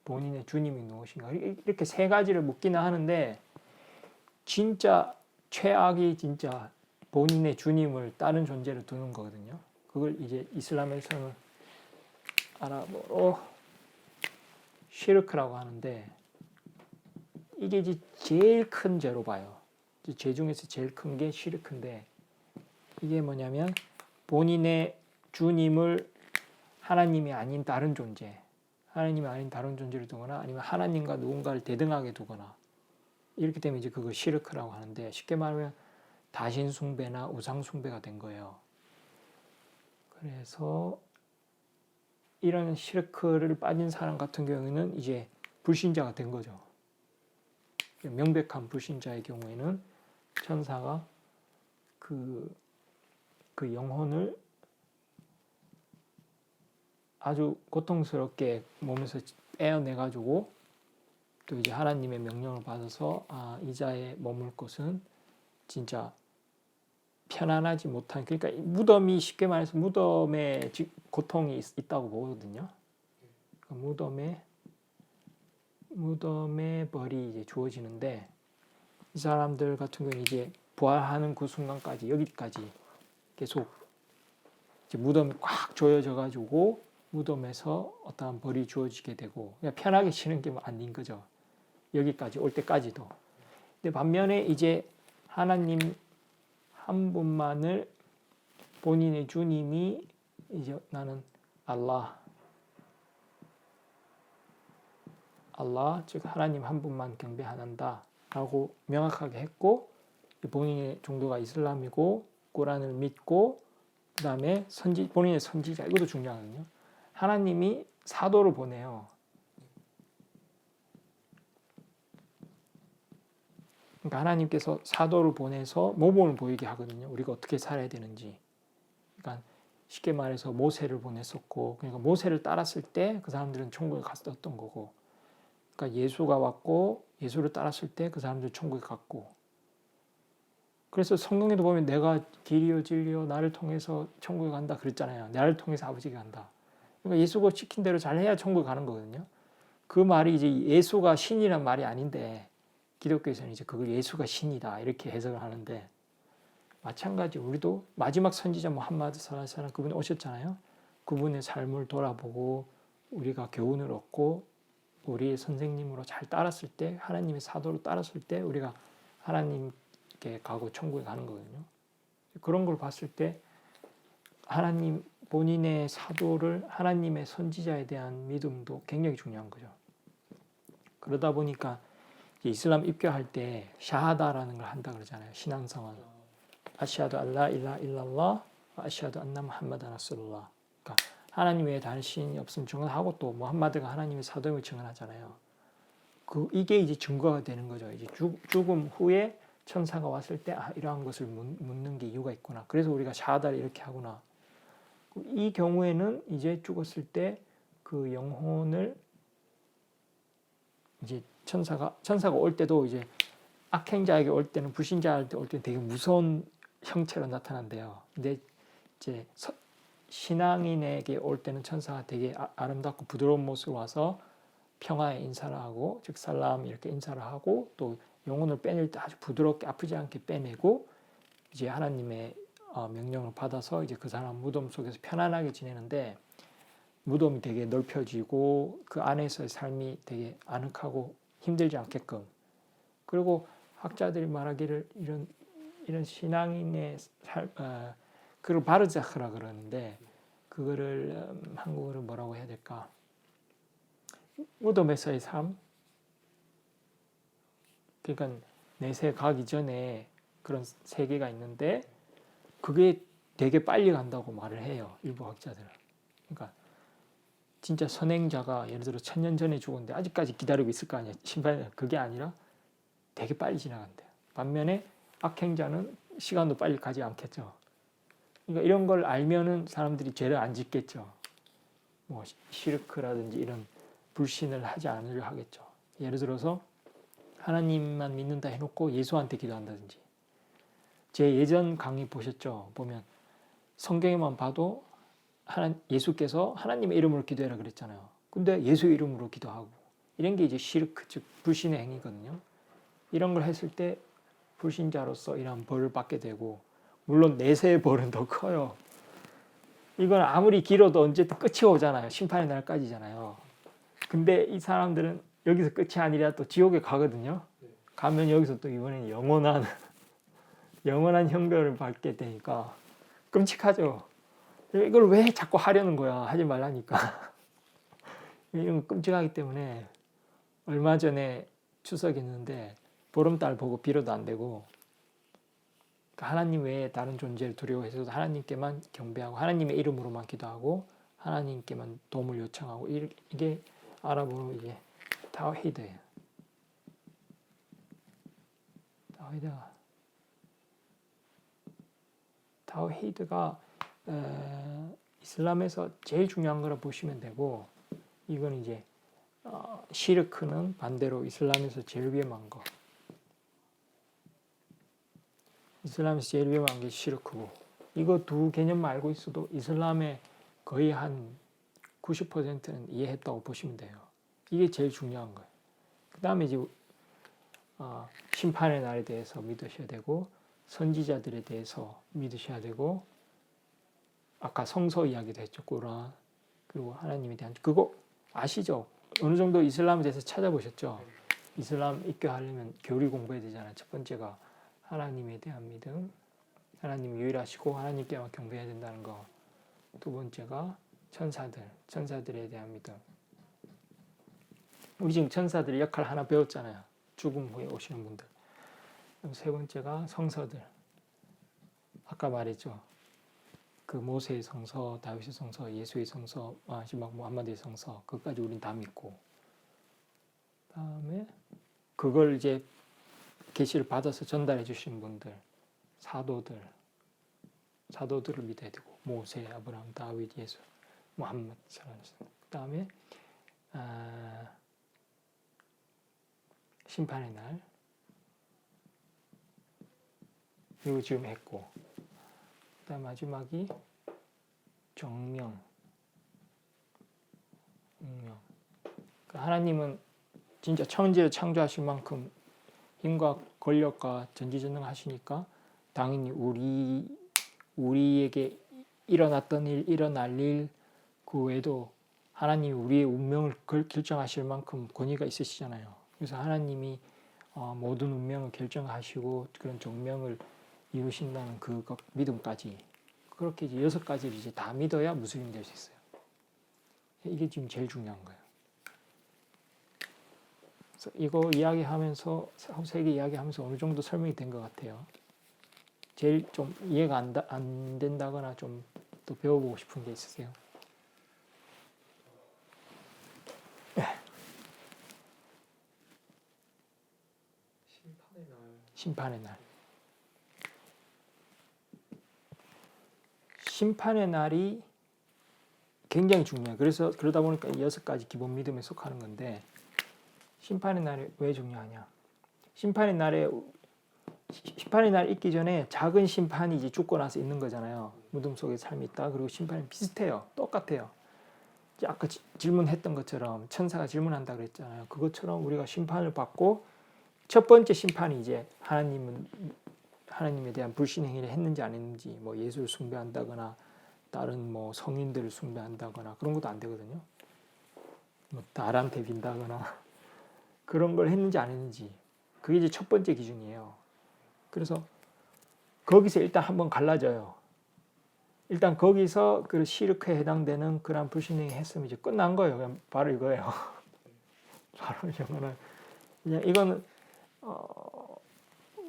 본인의 주님이 무엇인가 이렇게 세 가지를 묻기는 하는데 진짜 최악이 진짜 본인의 주님을 다른 존재로 두는 거거든요. 그걸 이제 이슬람에서는 아랍어로 시르크라고 하는데 이게 이제 제일 큰 죄로 봐요. 죄 중에서 제일 큰 게 시르크인데 이게 뭐냐면 본인의 주님을 하나님이 아닌 다른 존재, 하나님이 아닌 다른 존재를 두거나 아니면 하나님과 누군가를 대등하게 두거나 이렇게 되면 이제 그걸 시르크라고 하는데 쉽게 말하면 다신 숭배나 우상 숭배가 된 거예요. 그래서 이런 시르크를 빠진 사람 같은 경우에는 이제 불신자가 된 거죠. 명백한 불신자의 경우에는 천사가 그 영혼을 아주 고통스럽게 몸에서 떼어내가지고 또 이제 하나님의 명령을 받아서 이 자의 머물 곳은 진짜 편안하지 못한, 그러니까 무덤이 쉽게 말해서 무덤에 고통이 있다고 보거든요. 무덤에 벌이 이제 주어지는데 이 사람들 같은 경우는 이제 부활하는 그 순간까지 여기까지 계속 이제 무덤이 꽉 조여져 가지고 무덤에서 어떠한 벌이 주어지게 되고 그냥 편하게 쉬는 게 아닌 거죠. 여기까지 올 때까지도. 근데 반면에 이제 하나님 한 분만을 본인의 주님이 이제 나는 알라 즉 하나님 한 분만 경배한다 라고 명확하게 했고 본인의 종교가 이슬람이고 꾸란을 믿고 그 다음에 본인의 선지자, 이것도 중요하거든요. 하나님이 사도를 보내요. 그러니까 하나님께서 사도를 보내서 모범을 보이게 하거든요. 우리가 어떻게 살아야 되는지. 그러니까 쉽게 말해서 모세를 보냈었고, 그러니까 모세를 따랐을 때 그 사람들은 천국에 갔었던 거고, 그러니까 예수가 왔고 예수를 따랐을 때 그 사람들은 천국에 갔고. 그래서 성경에도 보면 내가 길이요 진리요 나를 통해서 천국에 간다 그랬잖아요. 나를 통해서 아버지가 간다. 그러니까 예수가 시킨 대로 잘해야 천국에 가는 거거든요. 그 말이 이제 예수가 신이란 말이 아닌데 기독교에서는 이제 그걸 예수가 신이다 이렇게 해석을 하는데, 마찬가지 우리도 마지막 선지자 무함마드 살라살람 그분이 오셨잖아요. 그분의 삶을 돌아보고 우리가 교훈을 얻고 우리의 선생님으로 잘 따랐을 때, 하나님의 사도로 따랐을 때 우리가 하나님께 가고 천국에 가는 거거든요. 그런 걸 봤을 때 하나님 본인의 사도를 하나님의 선지자에 대한 믿음도 굉장히 중요한 거죠. 그러다 보니까 이슬람 입교할 때 샤하다라는 걸 한다 그러잖아요. 신앙성은 아시하두 알라 일라 일랄라 아시하두 안나 무함마단 라술룰라. 그러니까 하나님 외에 다른 신이 없음을 증언하고 또 무함마드가 하나님의 사도임을 증언하잖아요. 이게 이제 증거가 되는 거죠. 이제 죽음 후에 천사가 왔을 때 이러한 것을 묻는 게 이유가 있구나. 그래서 우리가 샤하다를 이렇게 하구나. 이 경우에는 이제 죽었을 때 그 영혼을 이제 천사가 올 때도 이제 악행자에게 올 때는, 불신자한테 올 때는 되게 무서운 형체로 나타난대요. 근데 이제 신앙인에게 올 때는 천사가 되게 아름답고 부드러운 모습으로 와서 평화의 인사를 하고, 즉 살람 이렇게 인사를 하고, 또 영혼을 빼낼 때 아주 부드럽게 아프지 않게 빼내고 이제 하나님의 명령을 받아서 이제 그 사람 무덤 속에서 편안하게 지내는데, 무덤이 되게 넓혀지고 그 안에서의 삶이 되게 아늑하고 힘들지 않게끔. 그리고 학자들이 말하기를 이런 신앙인의 그걸 바르자흐라 그러는데, 그거를 한국어로 뭐라고 해야 될까? 무덤에서의 삶. 그러니까 내세 가기 전에 그런 세계가 있는데 그게 되게 빨리 간다고 말을 해요. 일부 학자들은. 그러니까 진짜 선행자가 예를 들어 1000년 전에 죽었는데 아직까지 기다리고 있을 거 아니에요. 심판은 그게 아니라 되게 빨리 지나간대요. 반면에 악행자는 시간도 빨리 가지 않겠죠. 그러니까 이런 걸 알면은 사람들이 죄를 안 짓겠죠. 뭐 시르크라든지 이런 불신을 하지 않으려 하겠죠. 예를 들어서 하나님만 믿는다 해놓고 예수한테 기도한다든지. 제 예전 강의 보셨죠? 보면 성경에만 봐도 예수께서 하나님의 이름으로 기도해라 그랬잖아요. 근데 예수 이름으로 기도하고, 이런 게 이제 시르크, 즉 불신의 행위거든요. 이런 걸 했을 때 불신자로서 이런 벌을 받게 되고, 물론 내세의 벌은 더 커요. 이건 아무리 길어도 언제든 끝이 오잖아요. 심판의 날까지잖아요. 근데 이 사람들은 여기서 끝이 아니라 또 지옥에 가거든요. 가면 여기서 또 이번엔 영원한 형벌을 받게 되니까 끔찍하죠. 이걸 왜 자꾸 하려는 거야? 하지 말라니까. 이런 거 끔찍하기 때문에 얼마 전에 추석이었는데 보름달 보고 빌어도 안 되고 하나님 외에 다른 존재를 두려워해서도 하나님께만 경배하고 하나님의 이름으로만 기도하고 하나님께만 도움을 요청하고 이게 아랍어로 이게 타우히드예요. 타우히드가 이슬람에서 제일 중요한 거라 보시면 되고 이건 이제 시르크는 반대로 이슬람에서 제일 위험한 거. 이슬람에서 제일 위험한 게 시르크고 이거 두 개념만 알고 있어도 이슬람의 거의 한 90%는 이해했다고 보시면 돼요. 이게 제일 중요한 거예요. 그 다음에 이제 심판의 날에 대해서 믿으셔야 되고 선지자들에 대해서 믿으셔야 되고 아까 성서 이야기도 했죠. 꾸란 그리고 하나님에 대한 그거 아시죠? 어느 정도 이슬람에 대해서 찾아보셨죠? 이슬람 입교하려면 교리 공부해야 되잖아요. 첫 번째가 하나님에 대한 믿음, 하나님이 유일하시고 하나님께만 경배해야 된다는 거. 두 번째가 천사들에 대한 믿음. 우리 지금 천사들의 역할 하나 배웠잖아요. 죽음 후에 오시는 분들. 그럼 세 번째가 성서들. 아까 말했죠. 그 모세의 성서, 다윗의 성서, 예수의 성서, 마지막 무함마드의 성서. 그것까지 우린 다 믿고. 다음에 그걸 이제 계시를 받아서 전달해 주신 분들, 사도들을 믿어야 되고 모세, 아브라함, 다윗, 예수, 무함마드 그 다음에 심판의 날 이거 지금 했고 그 다음 마지막이 정명, 운명. 그러니까 하나님은 진짜 천지를 창조하실 만큼 힘과 권력과 전지전능하시니까 당연히 우리에게 일어났던 일, 일어날 일 그 외에도 하나님이 우리의 운명을 결정하실 만큼 권위가 있으시잖아요. 그래서 하나님이 모든 운명을 결정하시고 그런 종명을 이루신다는 그 믿음까지 그렇게 이제 6가지를 이제 다 믿어야 무슬림이 될 수 있어요. 이게 지금 제일 중요한 거예요. 그래서 이거 이야기하면서 세계 이야기하면서 어느 정도 설명이 된 것 같아요. 제일 좀 이해가 안 된다거나 좀 더 배워보고 싶은 게 있으세요? 심판의 날. 심판의 날이 굉장히 중요해요. 그래서 그러다 보니까 6가지 기본 믿음에 속하는 건데 심판의 날이 왜 중요하냐? 심판의 날 있기 전에 작은 심판이 이제 죽고 나서 있는 거잖아요. 무덤 속에 삶이 있다. 그리고 심판이 비슷해요. 똑같아요. 아까 질문했던 것처럼 천사가 질문한다 그랬잖아요. 그것처럼 우리가 심판을 받고 첫 번째 심판이 이제 하나님에 대한 불신행위를 했는지 안 했는지 뭐 예수를 숭배한다거나 다른 뭐 성인들을 숭배한다거나 그런 것도 안 되거든요. 뭐 달한테 빈다거나 그런 걸 했는지 안 했는지 그게 이제 첫 번째 기준이에요. 그래서 거기서 일단 한번 갈라져요. 일단 거기서 그 시르크에 해당되는 그런 불신행위 했으면 이제 끝난 거예요. 그냥 바로 이거예요. 바로 이거는 그냥 이거는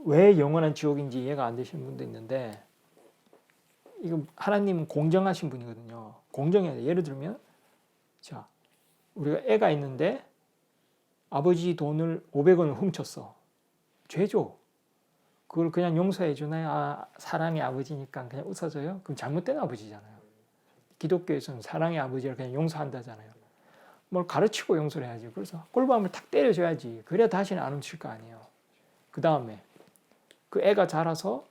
왜 영원한 지옥인지 이해가 안 되시는 분도 있는데 이거 하나님은 공정하신 분이거든요. 공정해야 돼. 예를 들면 자 우리가 애가 있는데 아버지 돈을 500원을 훔쳤어. 죄죠. 그걸 그냥 용서해 주나요? 사랑의 아버지니까 그냥 웃어줘요? 그럼 잘못된 아버지잖아요. 기독교에서는 사랑의 아버지를 그냥 용서한다잖아요. 뭘 가르치고 용서를 해야지. 그래서 꿀밤을 탁 때려줘야지. 그래야 다시는 안 훔칠 거 아니에요. 그 다음에 그 애가 자라서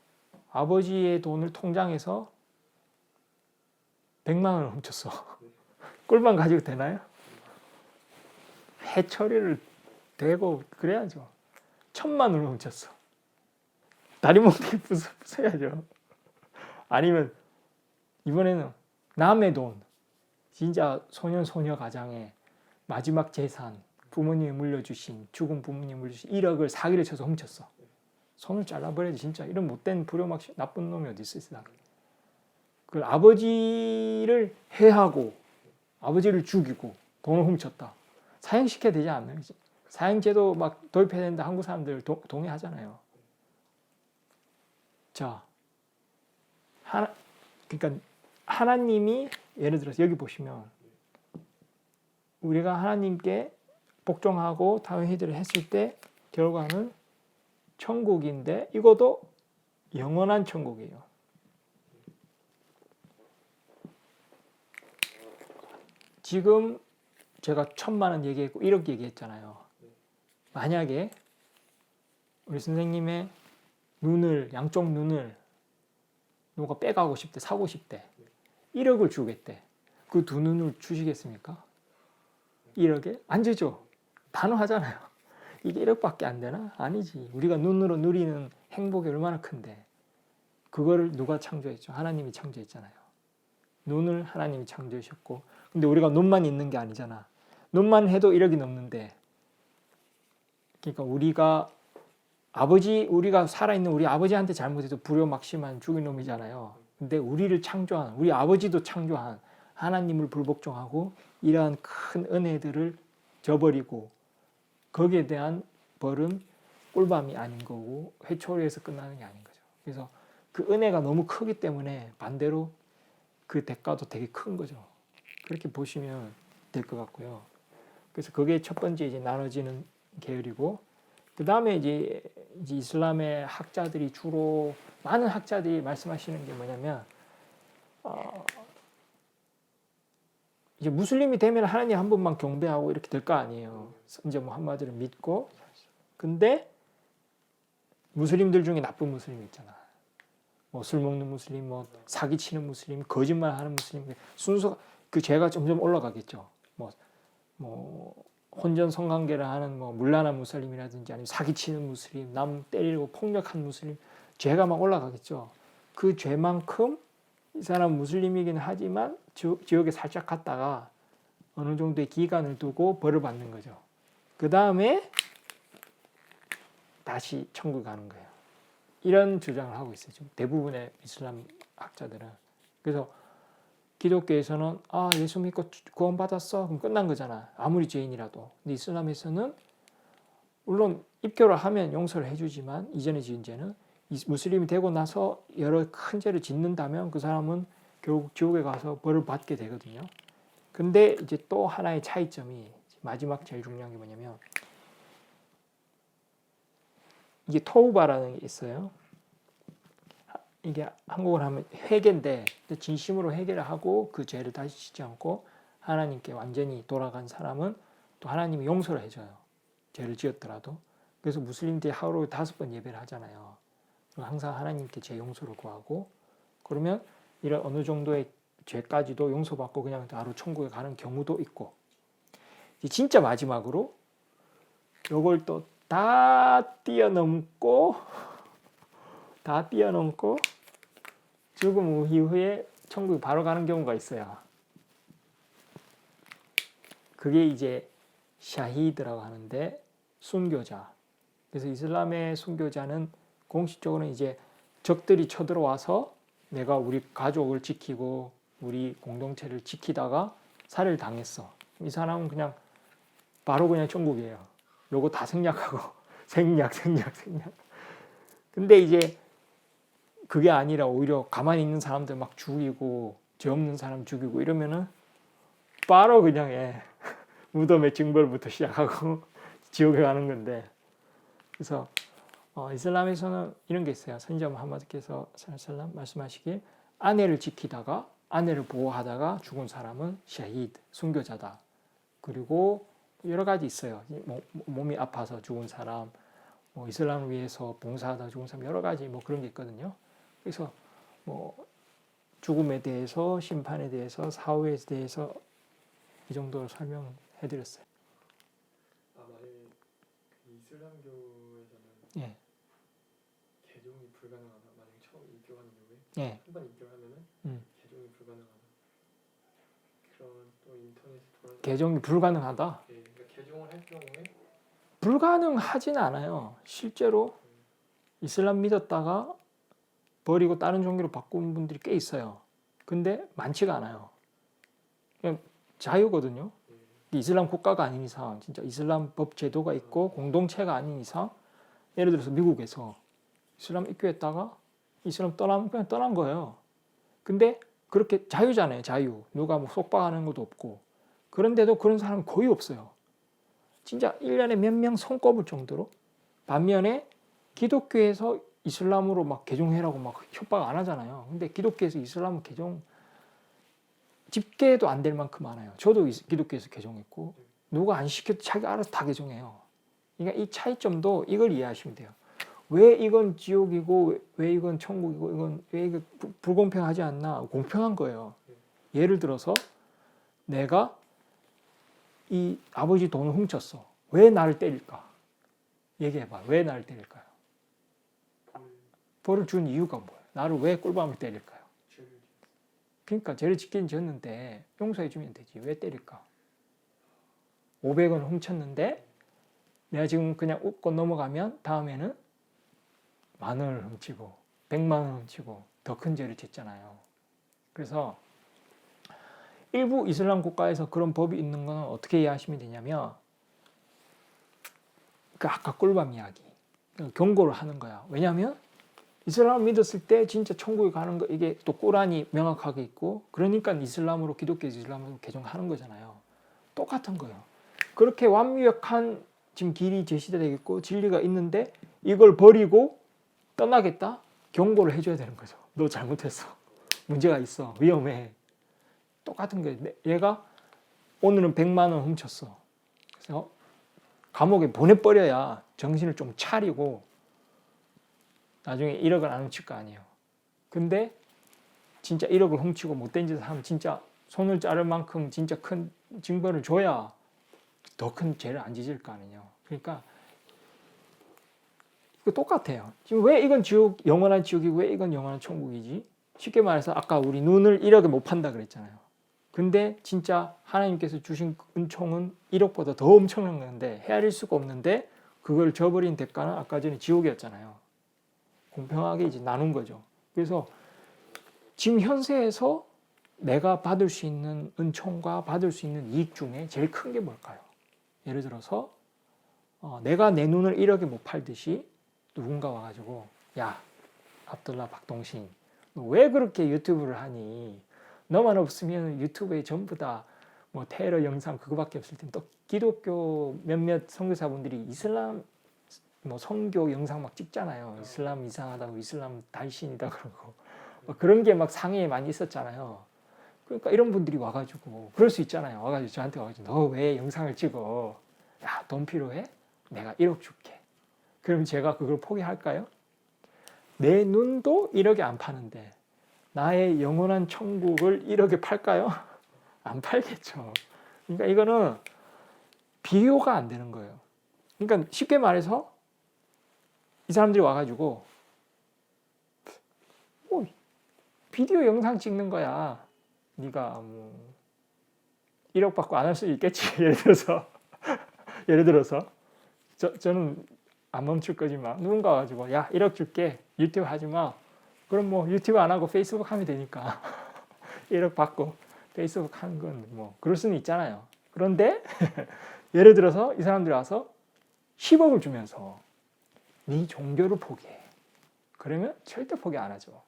아버지의 돈을 통장에서 100만 원을 훔쳤어. 꿀밤 가지고 되나요? 해처리를 대고 그래야죠. 1000만 원을 훔쳤어. 다리 몽둥이 부숴야죠. 아니면 이번에는 남의 돈, 진짜 소년 소녀 가장의 마지막 재산, 부모님이 물려주신, 죽은 부모님이 물려주신 1억을 사기를 쳐서 훔쳤어. 손을 잘라버려야지. 진짜 이런 못된 불효막 나쁜 놈이 어디 있어, 세상에. 그 아버지를 해하고 아버지를 죽이고 돈을 훔쳤다. 사형시켜야 되지 않나요? 사형제도 막 도입해야 된다. 한국 사람들 동의하잖아요. 자, 그러니까 하나님이 예를 들어서 여기 보시면 우리가 하나님께 복종하고 다윗을 했을 때 결과는 천국인데 이것도 영원한 천국이에요. 지금 제가 1,000,000원 얘기했고 1억 얘기했잖아요. 만약에 우리 선생님의 양쪽 눈을 누가 빼가고 싶대, 사고 싶대. 1억을 주겠대. 그 두 눈을 주시겠습니까? 1억에? 안 주죠. 단호하잖아요. 이게 1억밖에 안 되나? 아니지. 우리가 눈으로 누리는 행복이 얼마나 큰데. 그거를 누가 창조했죠? 하나님이 창조했잖아요. 눈을 하나님이 창조하셨고, 근데 우리가 눈만 있는 게 아니잖아. 눈만 해도 1억이 넘는데, 그러니까 우리가 살아있는 우리 아버지한테 잘못해도 불효막심한 죽인 놈이잖아요. 근데 우리를 창조한, 우리 아버지도 창조한 하나님을 불복종하고 이러한 큰 은혜들을 저버리고 거기에 대한 벌은 꿀밤이 아닌 거고 회초리에서 끝나는 게 아닌 거죠. 그래서 그 은혜가 너무 크기 때문에 반대로 그 대가도 되게 큰 거죠. 그렇게 보시면 될 것 같고요. 그래서 그게 첫 번째 이제 나눠지는 계열이고, 그 다음에 이제 이슬람의 학자들이 주로 많은 학자들이 말씀하시는 게 뭐냐면, 이제 무슬림이 되면 하나님 한 분만 경배하고 이렇게 될 거 아니에요. 이제 뭐 한마디로 믿고. 근데 무슬림들 중에 나쁜 무슬림 있잖아. 뭐 술 먹는 무슬림, 뭐 사기치는 무슬림, 거짓말하는 무슬림, 순서 그 죄가 점점 올라가겠죠. 뭐 혼전 성관계를 하는 뭐 물란한 무슬림이라든지 아니면 사기치는 무슬림, 남 때리고 폭력한 무슬림, 죄가 막 올라가겠죠. 그 죄만큼 이 사람 무슬림이긴 하지만 지옥에 살짝 갔다가 어느 정도의 기간을 두고 벌을 받는 거죠. 그 다음에 다시 천국 가는 거예요. 이런 주장을 하고 있어요. 지금 대부분의 이슬람 학자들은. 그래서 기독교에서는 예수 믿고 구원 받았어. 그럼 끝난 거잖아. 아무리 죄인이라도. 근데 이슬람에서는 물론 입교를 하면 용서를 해주지만 이전에 지은 죄는 무슬림이 되고 나서 여러 큰 죄를 짓는다면 그 사람은 결국 지옥에 가서 벌을 받게 되거든요. 근데 이제 또 하나의 차이점이 마지막 제일 중요한 게 뭐냐면 이게 토우바라는 게 있어요. 이게 한국어로 하면 회개인데 진심으로 회개를 하고 그 죄를 다시 짓지 않고 하나님께 완전히 돌아간 사람은 또 하나님이 용서를 해줘요. 죄를 지었더라도. 그래서 무슬림들이 하루에 5번 예배를 하잖아요. 항상 하나님께 죄 용서를 구하고 그러면 이런 어느 정도의 죄까지도 용서받고 그냥 바로 천국에 가는 경우도 있고, 진짜 마지막으로 요걸 또 다 뛰어넘고 죽음 이후에 천국에 바로 가는 경우가 있어요. 그게 이제 샤히드라고 하는데 순교자. 그래서 이슬람의 순교자는 공식적으로는 이제 적들이 쳐들어와서 내가 우리 가족을 지키고 우리 공동체를 지키다가 살해를 당했어. 이 사람은 그냥 바로 그냥 천국이에요. 요거 다 생략하고 생략. 근데 이제 그게 아니라 오히려 가만히 있는 사람들 막 죽이고 죄 없는 사람 죽이고 이러면은 바로 그냥 무덤의 징벌부터 시작하고 지옥에 가는 건데, 그래서 이슬람에서는 이런 게 있어요. 선지자 무함마드께서 살살람 말씀하시길 아내를 지키다가 아내를 보호하다가 죽은 사람은 샤히드, 순교자다. 그리고 여러 가지 있어요. 몸이 아파서 죽은 사람, 뭐 이슬람을 위해서 봉사하다 죽은 사람, 여러 가지 뭐 그런 게 있거든요. 그래서 뭐 죽음에 대해서, 심판에 대해서, 사후에 대해서 이 정도로 설명해드렸어요. 만약에 이슬람교에서는 예. 개종이 불가능하다. 만약에 처음 입교하는 경우에 한 번 입교하면은 개종이 불가능하다. 그런 또 인터넷에 돌아다니는 개종이 불가능하다. 그러니까 개종을 할 경우에 불가능하진 않아요. 실제로 이슬람 믿었다가 버리고 다른 종교로 바꾼 분들이 꽤 있어요. 근데 많지가 않아요. 그냥 자유거든요. 이슬람 국가가 아닌 이상, 진짜 이슬람 법 제도가 있고 공동체가 아닌 이상, 예를 들어서 미국에서 이슬람 입교했다가 이슬람 떠나면 그냥 떠난 거예요. 근데 그렇게 자유잖아요. 자유. 누가 뭐 속박하는 것도 없고. 그런데도 그런 사람은 거의 없어요. 진짜 1년에 몇 명 손꼽을 정도로. 반면에 기독교에서 이슬람으로 막 개종해라고 막 협박 안 하잖아요. 근데 기독교에서 이슬람 개종 집계도 안 될 만큼 많아요. 저도 기독교에서 개종했고 누가 안 시켜도 자기가 알아서 다 개종해요. 그러니까 이 차이점도 이걸 이해하시면 돼요. 왜 이건 지옥이고 왜 이건 천국이고 이건 왜 이거 불공평하지 않나? 공평한 거예요. 예를 들어서 내가 이 아버지 돈을 훔쳤어. 왜 나를 때릴까? 얘기해봐. 왜 나를 때릴까요? 벌을 준 이유가 뭐예요? 나를 왜 꿀밤을 때릴까요? 그러니까 죄를 짓긴 졌는데 용서해 주면 되지. 왜 때릴까? 500원 훔쳤는데 내가 지금 그냥 웃고 넘어가면 다음에는 10,000원을 훔치고 100만 원 훔치고 더 큰 죄를 짓잖아요. 그래서 일부 이슬람 국가에서 그런 법이 있는 거는 어떻게 이해하시면 되냐면 그 아까 꿀밤 이야기 경고를 하는 거야. 왜냐하면 이슬람을 믿었을 때 진짜 천국에 가는 거 이게 또 꾸란이 명확하게 있고 그러니까 이슬람으로 기독교에서 이슬람으로 개종하는 거잖아요. 똑같은 거예요. 그렇게 완벽한 지금 길이 제시되겠고 진리가 있는데 이걸 버리고 떠나겠다? 경고를 해줘야 되는 거죠. 너 잘못했어. 문제가 있어. 위험해. 똑같은 거예요. 얘가 오늘은 100만 원 훔쳤어. 그래서 감옥에 보내버려야 정신을 좀 차리고 나중에 1억을 안 훔칠 거 아니에요. 근데 진짜 1억을 훔치고 못된 짓을 하면 진짜 손을 자를 만큼 진짜 큰 징벌을 줘야 더 큰 죄를 안 지을 거 아니에요. 그러니까 이거 똑같아요. 지금 왜 이건 지옥, 영원한 지옥이고 왜 이건 영원한 천국이지? 쉽게 말해서 아까 우리 눈을 1억에 못 판다 그랬잖아요. 근데 진짜 하나님께서 주신 은총은 1억보다 더 엄청난 건데 헤아릴 수가 없는데 그걸 저버린 대가는 아까 전에 지옥이었잖아요. 공평하게 이제 나눈 거죠. 그래서 지금 현세에서 내가 받을 수 있는 은총과 받을 수 있는 이익 중에 제일 큰 게 뭘까요? 예를 들어서 내가 내 눈을 1억에 못 팔듯이 누군가 와가지고 야 압둘라 박동신 너 왜 그렇게 유튜브를 하니? 너만 없으면 유튜브에 전부 다 뭐 테러 영상 그거밖에 없을 텐데 또 기독교 몇몇 선교사분들이 이슬람 뭐 선교 영상 막 찍잖아요. 이슬람 이상하다고 이슬람 달신이다 그러고 그런 게 막 상해에 많이 있었잖아요. 그러니까 이런 분들이 와가지고 그럴 수 있잖아요. 와가지고 저한테 와가지고 너 왜 영상을 찍어? 야, 돈 필요해? 내가 1억 줄게. 그럼 제가 그걸 포기할까요? 내 눈도 1억에 안 파는데 나의 영원한 천국을 1억에 팔까요? 안 팔겠죠. 그러니까 이거는 비교가 안 되는 거예요. 그러니까 쉽게 말해서 이 사람들이 와가지고 비디오 영상 찍는 거야. 네가 뭐 1억 받고 안 할 수 있겠지. 예를 들어서 저는 안 멈출 거지만 누군가 와가지고 야 1억 줄게. 유튜브 하지 마. 그럼 뭐 유튜브 안 하고 페이스북 하면 되니까 1억 받고 페이스북 하는 건 뭐 그럴 수는 있잖아요. 그런데 예를 들어서 이 사람들이 와서 10억을 주면서 네 종교를 포기해. 그러면 절대 포기 안 하죠.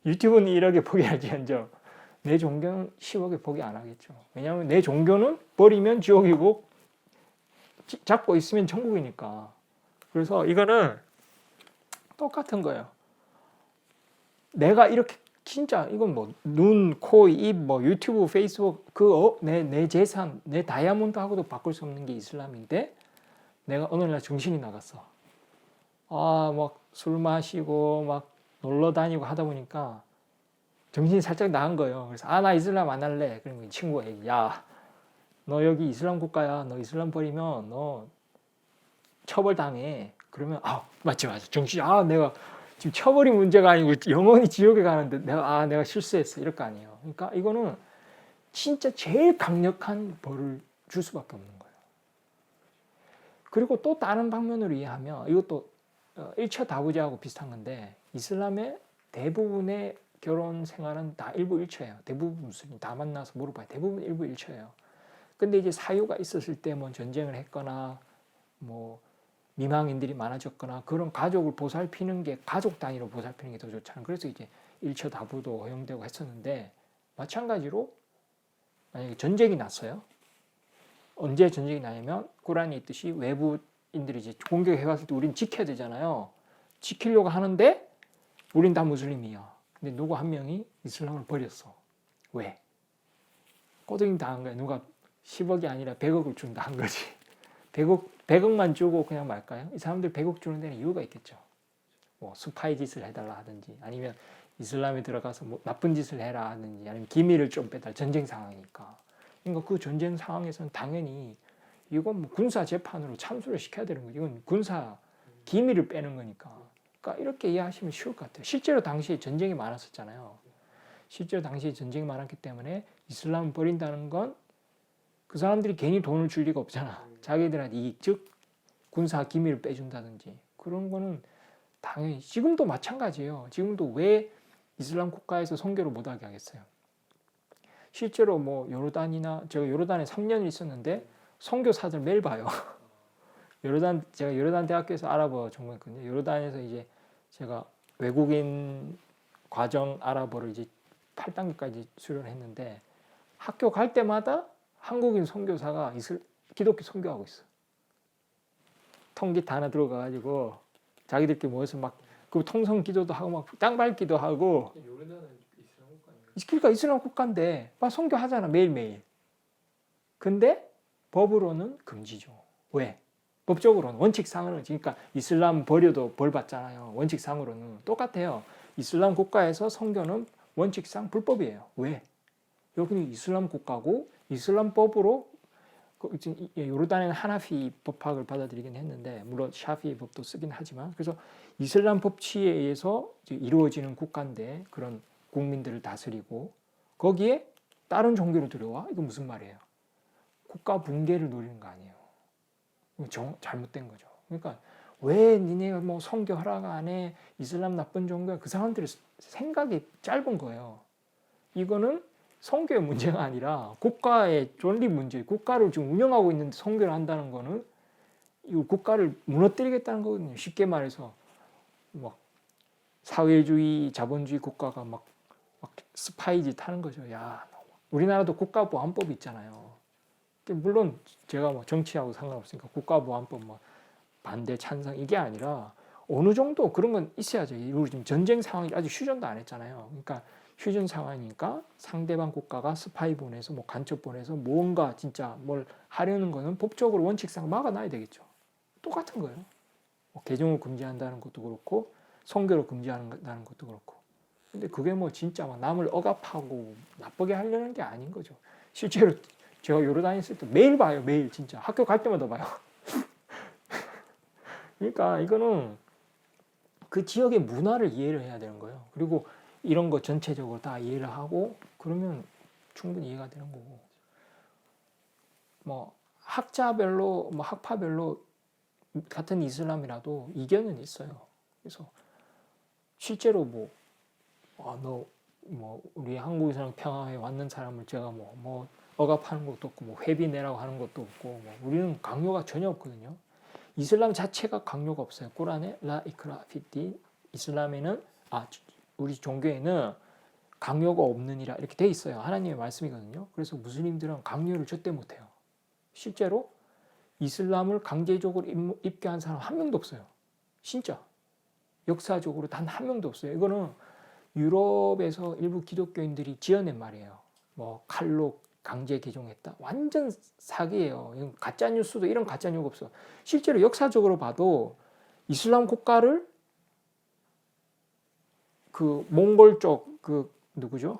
유튜브는 1억에 포기하지 않죠. 내 종교는 10억에 포기 안 하겠죠. 왜냐하면 내 종교는 버리면 지옥이고 잡고 있으면 천국이니까. 그래서 이거는 똑같은 거예요. 내가 이렇게 진짜 이건 뭐 눈, 코, 입, 뭐 유튜브, 페이스북 내 재산, 내 다이아몬드하고도 바꿀 수 없는 게 이슬람인데 내가 어느 날 정신이 나갔어. 막 술 마시고 막 놀러 다니고 하다 보니까 정신이 살짝 나간 거예요. 그래서 나 이슬람 안 할래. 그러면 친구가 야, 너 여기 이슬람 국가야. 너 이슬람 버리면 너 처벌 당해. 그러면 맞지. 정신 내가 지금 처벌이 문제가 아니고 영원히 지옥에 가는데 내가 실수했어 이럴 거 아니에요. 그러니까 이거는 진짜 제일 강력한 벌을 줄 수밖에 없는 거예요. 그리고 또 다른 방면으로 이해하면 이것도 1차 다부제하고 비슷한 건데 이슬람의 대부분의 결혼 생활은 다 일부 일처예요. 대부분 무슬림 다 만나서 물어봐요. 대부분 일부 일처예요. 근데 이제 사유가 있었을 때 뭐 전쟁을 했거나 뭐 미망인들이 많아졌거나 그런 가족을 보살피는 게 가족 단위로 보살피는 게 더 좋잖아요. 그래서 이제 일처 다부도 허용되고 했었는데 마찬가지로 만약에 전쟁이 났어요. 언제 전쟁이 나냐면 꾸란에 있듯이 외부인들이 이제 공격해왔을 때 우린 지켜야 되잖아요. 지키려고 하는데 우린 다 무슬림이야. 근데 누구 한 명이 이슬람을 버렸어. 왜? 꼬드김 당한 거야. 누가 10억이 아니라 100억을 준다 한 거지. 100억만 주고 그냥 말까요? 이 사람들 100억 주는 데는 이유가 있겠죠. 뭐 스파이 짓을 해달라 하든지 아니면 이슬람에 들어가서 뭐 나쁜 짓을 해라 하든지 아니면 기밀을 좀 빼달라. 전쟁 상황이니까. 그러니까 그 전쟁 상황에서는 당연히 이건 뭐 군사 재판으로 참수를 시켜야 되는 거죠. 이건 군사 기밀을 빼는 거니까. 그러니까 이렇게 이해하시면 쉬울 것 같아요. 실제로 당시에 전쟁이 많았었잖아요. 실제로 당시에 전쟁이 많았기 때문에 이슬람을 버린다는 건 그 사람들이 괜히 돈을 줄 리가 없잖아. 자기들한테 이익, 즉 군사 기밀을 빼준다든지 그런 거는 당연히 지금도 마찬가지예요. 지금도 왜 이슬람 국가에서 선교를 못하게 하겠어요? 실제로 뭐 요르단이나 제가 요르단에 3년 있었는데 선교사들 매일 봐요. 제가 요르단 대학교에서 아랍어 전공했거든요. 요르단에서 이제 제가 외국인 과정 아랍어를 이제 8단계까지 수료를 했는데 학교 갈 때마다 한국인 선교사가 기독교 선교하고 있어. 통기타 하나 들어가가지고 자기들끼리 모여서 막 그 통성 기도도 하고 막 땅 밟기도 하고. 요르단은 이슬람 국가 아닌가요? 그러니까 이슬람 국가인데 막 선교하잖아 매일매일. 근데 법으로는 금지죠. 왜? 법적으로는 원칙상으로는 그러니까 이슬람 버려도 벌 받잖아요. 원칙상으로는 똑같아요. 이슬람 국가에서 선교는 원칙상 불법이에요. 왜? 여기는 이슬람 국가고 이슬람법으로 요르단에는 하나피 법학을 받아들이긴 했는데 물론 샤피 법도 쓰긴 하지만 그래서 이슬람 법치에 의해서 이루어지는 국가인데 그런 국민들을 다스리고 거기에 다른 종교로 들어와? 이거 무슨 말이에요? 국가 붕괴를 노리는 거 아니에요. 잘못된 거죠. 그러니까 왜 니네 뭐 선교 허락 안 해? 이슬람 나쁜 종교야? 그 사람들의 생각이 짧은 거예요. 이거는 선교의 문제가 아니라 국가의 존립 문제. 국가를 지금 운영하고 있는데 선교를 한다는 거는 이 국가를 무너뜨리겠다는 거거든요. 쉽게 말해서 막 사회주의, 자본주의 국가가 막 스파이짓 하는 거죠. 야, 우리나라도 국가보안법이 있잖아요. 물론 제가 뭐 정치하고 상관없으니까 국가보안법 뭐 반대 찬성 이게 아니라 어느 정도 그런 건 있어야죠. 우리 지금 전쟁 상황이 아직 휴전도 안 했잖아요. 그러니까 휴전 상황이니까 상대방 국가가 스파이 보내서 뭐 간첩 보내서 뭔가 진짜 뭘 하려는 거는 법적으로 원칙상 막아놔야 되겠죠. 똑같은 거예요. 뭐 개종을 금지한다는 것도 그렇고 선교를 금지한다는 것도 그렇고. 근데 그게 뭐 진짜 막 남을 억압하고 나쁘게 하려는 게 아닌 거죠. 실제로 제가 요르단에 있을 때 매일 봐요. 매일 진짜 학교 갈 때마다 봐요. 그러니까 이거는 그 지역의 문화를 이해를 해야 되는 거예요. 그리고 이런 거 전체적으로 다 이해를 하고 그러면 충분히 이해가 되는 거고. 뭐 학자별로 뭐 학파별로 같은 이슬람이라도 이견은 있어요. 그래서 실제로 너 뭐 우리 한국에서는 평화에 왔는 사람을 제가 뭐 억압하는 것도 없고 뭐 회비 내라고 하는 것도 없고 뭐 우리는 강요가 전혀 없거든요. 이슬람 자체가 강요가 없어요. 꾸란에 라 이크라 피딘 이슬람에는 우리 종교에는 강요가 없느니라 이렇게 돼 있어요. 하나님의 말씀이거든요. 그래서 무슬림들은 강요를 절대 못해요. 실제로 이슬람을 강제적으로 입게 한 사람 한 명도 없어요. 진짜 역사적으로 단 한 명도 없어요. 이거는 유럽에서 일부 기독교인들이 지어낸 말이에요. 뭐 칼로 강제 개종했다. 완전 사기예요. 가짜 뉴스도 이런 가짜 뉴스가 없어. 실제로 역사적으로 봐도 이슬람 국가를 그 몽골 쪽 그 누구죠?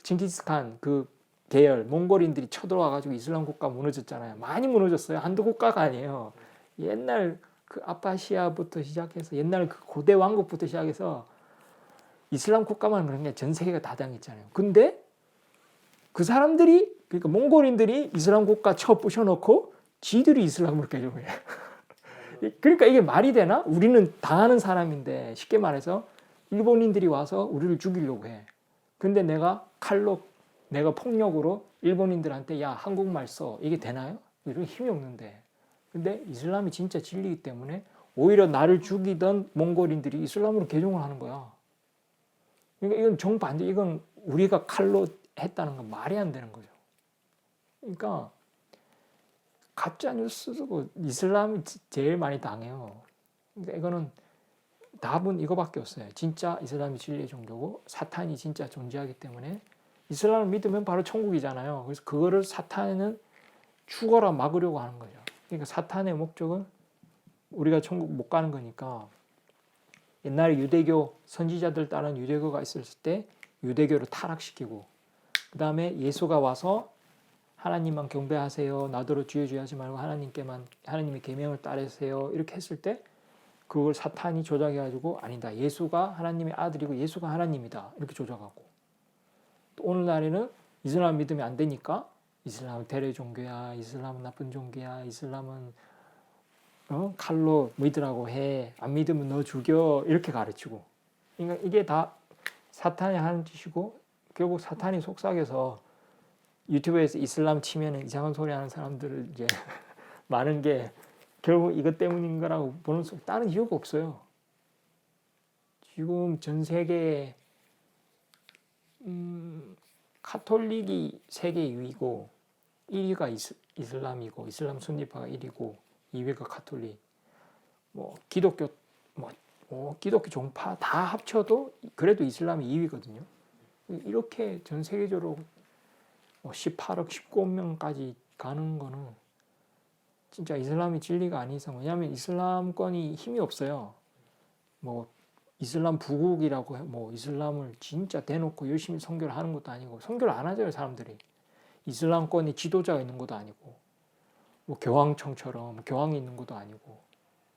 징기스칸 그 계열 몽골인들이 쳐들어와가지고 이슬람 국가 무너졌잖아요. 많이 무너졌어요. 한두 국가가 아니에요. 옛날 그 아파시아부터 시작해서 옛날 그 고대 왕국부터 시작해서 이슬람 국가만 그런 게 전 세계가 다 당했잖아요. 근데 그 사람들이 그러니까 몽골인들이 이슬람 국가 쳐 부셔놓고 지들이 이슬람을 개종해. 그러니까 이게 말이 되나? 우리는 당하는 사람인데 쉽게 말해서 일본인들이 와서 우리를 죽이려고 해. 근데 내가 칼로 내가 폭력으로 일본인들한테 야 한국말 써 이게 되나요? 이런 힘이 없는데. 근데 이슬람이 진짜 진리이기 때문에 오히려 나를 죽이던 몽골인들이 이슬람으로 개종을 하는 거야. 그러니까 이건 정반대. 이건 우리가 칼로 했다는 건 말이 안 되는 거죠. 그러니까 가짜 뉴스고 이슬람이 제일 많이 당해요. 그러니까 이거는 답은 이거밖에 없어요. 진짜 이슬람이 진리의 종교고 사탄이 진짜 존재하기 때문에 이슬람을 믿으면 바로 천국이잖아요. 그래서 그거를 사탄은 죽어라 막으려고 하는 거죠. 그러니까 사탄의 목적은 우리가 천국 못 가는 거니까 옛날에 유대교 선지자들 따른 유대교가 있었을 때 유대교를 타락시키고 그 다음에 예수가 와서 하나님만 경배하세요. 나더러 주여 주여 하지 말고 하나님의 계명을 따르세요. 이렇게 했을 때 그걸 사탄이 조작해가지고 아니다. 예수가 하나님의 아들이고 예수가 하나님이다. 이렇게 조작하고 또 오늘날에는 이슬람 믿으면 안 되니까 이슬람은 대례 종교야. 이슬람은 나쁜 종교야. 이슬람은 칼로 믿으라고 해. 안 믿으면 너 죽여. 이렇게 가르치고 그러니까 이게 다 사탄이 하는 짓이고 결국 사탄이 속삭여서 유튜브에서 이슬람 치면은 이상한 소리 하는 사람들을 이제 많은 게 결국 이것 때문인 거라고 보는 수 다른 이유가 없어요. 지금 전 세계에 카톨릭이 세계 2위고 1위가 이슬람이고 이슬람 순니파가 1위고 2위가 카톨릭 뭐 기독교 기독교 종파 다 합쳐도 그래도 이슬람이 2위거든요. 이렇게 전 세계적으로 18억, 19명까지 가는 거는 진짜 이슬람이 진리가 아닌 이상 왜냐하면 이슬람권이 힘이 없어요. 뭐 이슬람 부국이라고 뭐 이슬람을 진짜 대놓고 열심히 선교를 하는 것도 아니고 선교를 안 하잖아요 사람들이. 이슬람권이 지도자가 있는 것도 아니고 뭐 교황청처럼 교황이 있는 것도 아니고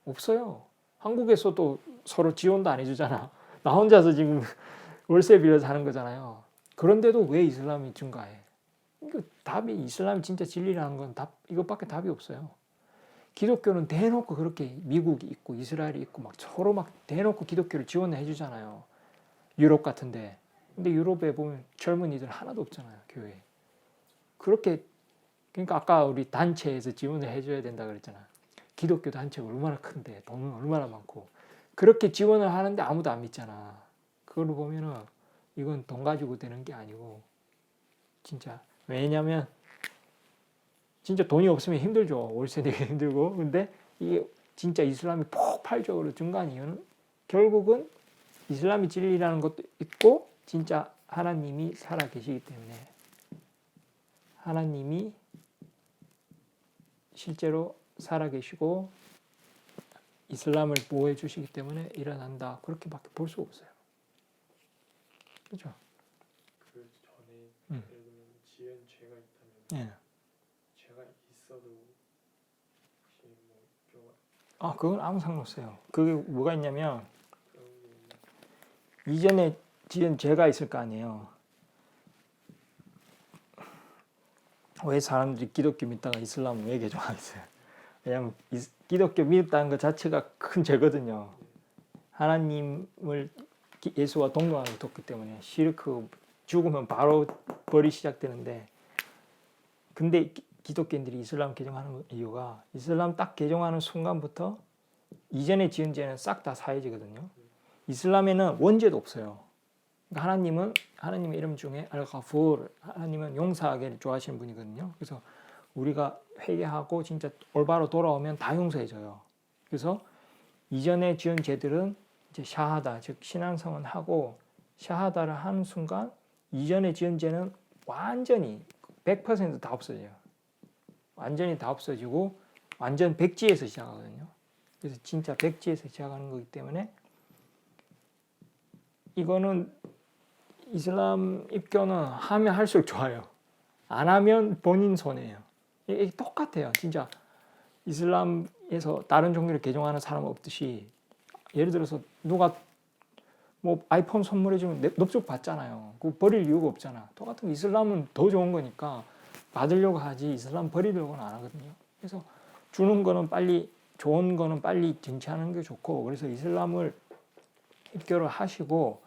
없어요. 한국에서도 서로 지원도 안 해주잖아. 나 혼자서 지금 월세 빌려서 하는 거잖아요. 그런데도 왜 이슬람이 증가해? 이거 답이 이슬람이 진짜 진리라는 건 이것밖에 답이 없어요. 기독교는 대놓고 그렇게 미국이 있고 이스라엘이 있고 막 서로 막 대놓고 기독교를 지원해 주잖아요. 유럽 같은데. 근데 유럽에 보면 젊은이들 하나도 없잖아요, 교회에. 그렇게 그러니까 아까 우리 단체에서 지원을 해줘야 된다 그랬잖아. 기독교 단체가 얼마나 큰데 돈은 얼마나 많고 그렇게 지원을 하는데 아무도 안 믿잖아. 그걸 보면은 이건 돈 가지고 되는 게 아니고 진짜 왜냐면 진짜 돈이 없으면 힘들죠. 월세 내기 힘들고. 근데 이게 진짜 이슬람이 폭발적으로 증가한 이유는 결국은 이슬람이 진리라는 것도 있고 진짜 하나님이 살아계시기 때문에 하나님이 실제로 살아계시고 이슬람을 보호해 주시기 때문에 일어난다. 그렇게밖에 볼 수 없어요. 그렇죠? 그 전에 예를 들면 지은 죄가 있다면 예. 죄가 있어도 혹시 뭐 그건 아무 상관없어요. 그게 뭐가 있냐면 그런 게 이전에 지은 죄가 있을 거 아니에요. 왜 사람들이 기독교 믿다가 이슬람을 왜 개종하겠어요? 왜냐하면 기독교 믿었다는 것 자체가 큰 죄거든요. 하나님을 예수와 동등하게 뒀기 때문에 시르크 죽으면 바로 벌이 시작되는데 근데 기독교인들이 이슬람 개종하는 이유가 이슬람 딱 개종하는 순간부터 이전에 지은 죄는 싹 다 사해지거든요. 이슬람에는 원죄도 없어요. 그러니까 하나님의 이름 중에 알가푸르 하나님은 용서하기를 좋아하시는 분이거든요. 그래서 우리가 회개하고 진짜 올바로 돌아오면 다 용서해줘요. 그래서 이전에 지은 죄들은 이제 샤하다 즉 신앙성은 하고 샤하다를 하는 순간 이전에 지은 죄는 완전히 100% 다 없어져요. 완전히 다 없어지고 완전 백지에서 시작하거든요. 그래서 진짜 백지에서 시작하는 거기 때문에 이거는 이슬람 입교는 하면 할수록 좋아요. 안 하면 본인 손해예요. 이게 똑같아요. 진짜 이슬람에서 다른 종교를 개종하는 사람 없듯이 예를 들어서 누가 뭐 아이폰 선물해주면 넙죽 받잖아요. 그거 버릴 이유가 없잖아. 똑같은 이슬람은 더 좋은 거니까 받으려고 하지 이슬람 버리려고는 안 하거든요. 그래서 주는 거는 빨리 좋은 거는 빨리 쟁취하는 게 좋고 그래서 이슬람을 입교를 하시고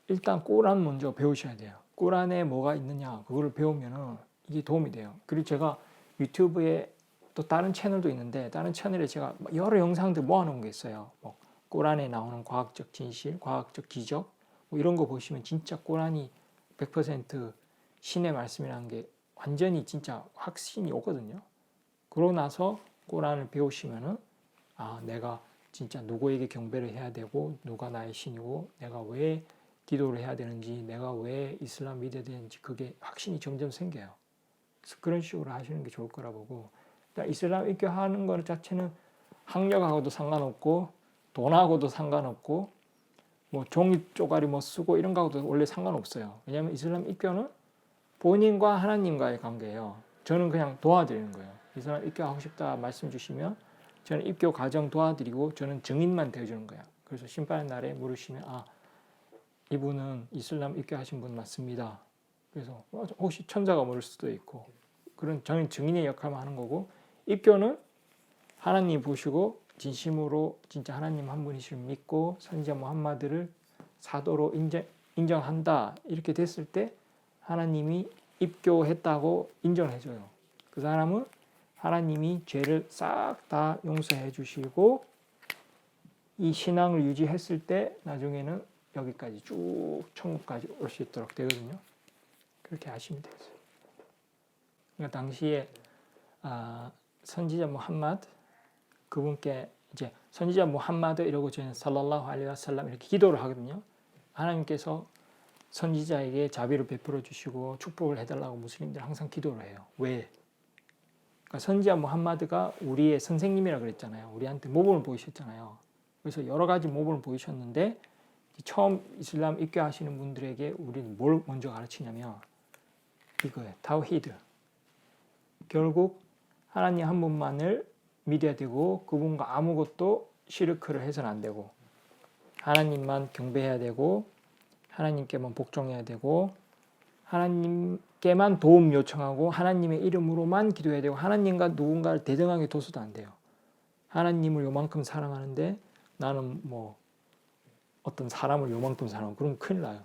일단 꾸란 먼저 배우셔야 돼요. 꾸란에 뭐가 있느냐 그거를 배우면은 이게 도움이 돼요. 그리고 제가 유튜브에 또 다른 채널도 있는데 다른 채널에 제가 여러 영상들 모아놓은 게 있어요. 뭐 꾸란에 나오는 과학적 진실, 과학적 기적 뭐 이런 거 보시면 진짜 꾸란이 100% 신의 말씀이라는 게 완전히 진짜 확신이 오거든요. 그러고 나서 꾸란을 배우시면은 아 내가 진짜 누구에게 경배를 해야 되고 누가 나의 신이고 내가 왜 기도를 해야 되는지 내가 왜 이슬람 믿어야 되는지 그게 확신이 점점 생겨요. 그래서 그런 식으로 하시는 게 좋을 거라 보고 이슬람 입교하는 것 자체는 학력하고도 상관없고 돈하고도 상관없고 뭐 종이 쪼가리 뭐 쓰고 이런 거하고도 원래 상관없어요. 왜냐하면 이슬람 입교는 본인과 하나님과의 관계예요. 저는 그냥 도와드리는 거예요. 이슬람 입교하고 싶다 말씀 주시면 저는 입교 과정 도와드리고 저는 증인만 되어주는 거예요. 그래서 심판의 날에 물으시면 아 이분은 이슬람 입교하신 분 맞습니다. 그래서 혹시 천사가 모를 수도 있고 그런 저는 증인의 역할만 하는 거고 입교는 하나님 보시고 진심으로 진짜 하나님 한 분이실 믿고 선지자 무함마드를 사도로 인정한다 이렇게 됐을 때 하나님이 입교했다고 인정을 해줘요. 그 사람은 하나님이 죄를 싹 다 용서해 주시고 이 신앙을 유지했을 때 나중에는 여기까지 쭉 천국까지 올 수 있도록 되거든요. 그렇게 하시면 되겠어요. 그러니까 당시에 선지자 무함마드 그분께 이제 선지자 무함마드 이러고 저는 살랄라후 알레이히 와살람 이렇게 기도를 하거든요. 하나님께서 선지자에게 자비를 베풀어 주시고 축복을 해달라고 무슬림들 항상 기도를 해요. 왜? 그러니까 선지자 무함마드가 우리의 선생님이라 그랬잖아요. 우리한테 모범을 보이셨잖아요. 그래서 여러 가지 모범을 보이셨는데 처음 이슬람 입교하시는 분들에게 우리는 뭘 먼저 가르치냐면 이거예요. 타우히드. 결국 하나님 한 분만을 믿어야 되고 그분과 아무것도 시르크를 해서는 안 되고 하나님만 경배해야 되고 하나님께만 복종해야 되고 하나님께만 도움 요청하고 하나님의 이름으로만 기도해야 되고 하나님과 누군가를 대등하게 둬서도 안 돼요. 하나님을 요만큼 사랑하는데 나는 뭐 어떤 사람을 요만큼 사랑하고 그러면 큰일 나요.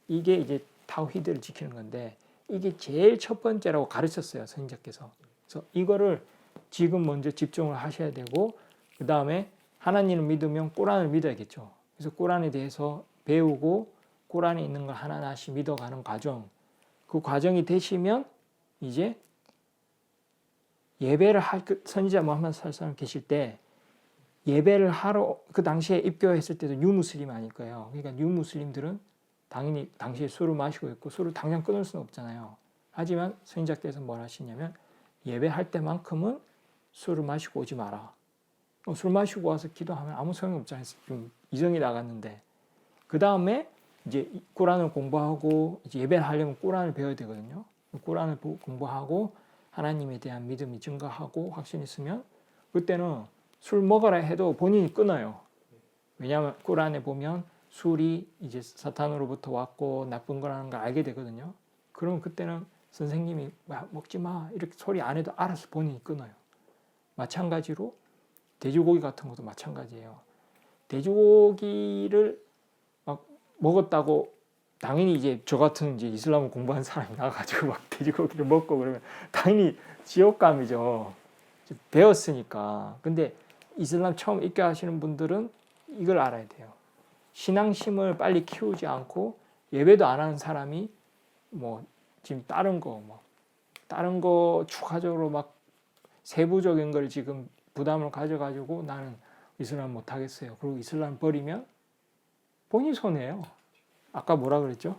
이게 이제 타우히드를 지키는 건데 이게 제일 첫 번째라고 가르쳤어요. 선지자께서. 그래서 이거를 지금 먼저 집중을 하셔야 되고 그 다음에 하나님을 믿으면 꾸란을 믿어야겠죠. 그래서 꾸란에 대해서 배우고 꾸란에 있는 걸 하나하나씩 믿어가는 과정 그 과정이 되시면 이제 예배를 할 선지자 무함마드 살사람 계실 때 예배를 하러 그 당시에 입교했을 때도 뉴무슬림 아닐 거예요. 그러니까 뉴무슬림들은 당연히 당시에 술을 마시고 있고 술을 당장 끊을 수는 없잖아요. 하지만 선지자께서 뭘 하시냐면 예배할 때만큼은 술을 마시고 오지 마라. 술 마시고 와서 기도하면 아무 소용이 없잖아요. 좀 이성이 나갔는데 그 다음에 이제 꾸란을 공부하고 이제 예배를 하려면 꾸란을 배워야 되거든요. 꾸란을 공부하고 하나님에 대한 믿음이 증가하고 확신이 있으면 그때는 술 먹어라 해도 본인이 끊어요. 왜냐하면 꾸란에 보면 술이 이제 사탄으로부터 왔고 나쁜 거라는 걸 알게 되거든요. 그러면 그때는 선생님이 먹지 마 이렇게 소리 안 해도 알아서 본인이 끊어요. 마찬가지로 돼지고기 같은 것도 마찬가지예요. 돼지고기를 막 먹었다고 당연히 이제 저 같은 이제 이슬람을 공부한 사람이 나가지고 막 돼지고기를 먹고 그러면 당연히 지옥감이죠. 배웠으니까. 근데 이슬람 처음 입교하시는 분들은 이걸 알아야 돼요. 신앙심을 빨리 키우지 않고 예배도 안 하는 사람이 뭐 지금 다른 거 추가적으로 막 세부적인 걸 지금 부담을 가져가지고 나는 이슬람 못 하겠어요. 그리고 이슬람 버리면 본인 손해예요. 아까 뭐라 그랬죠?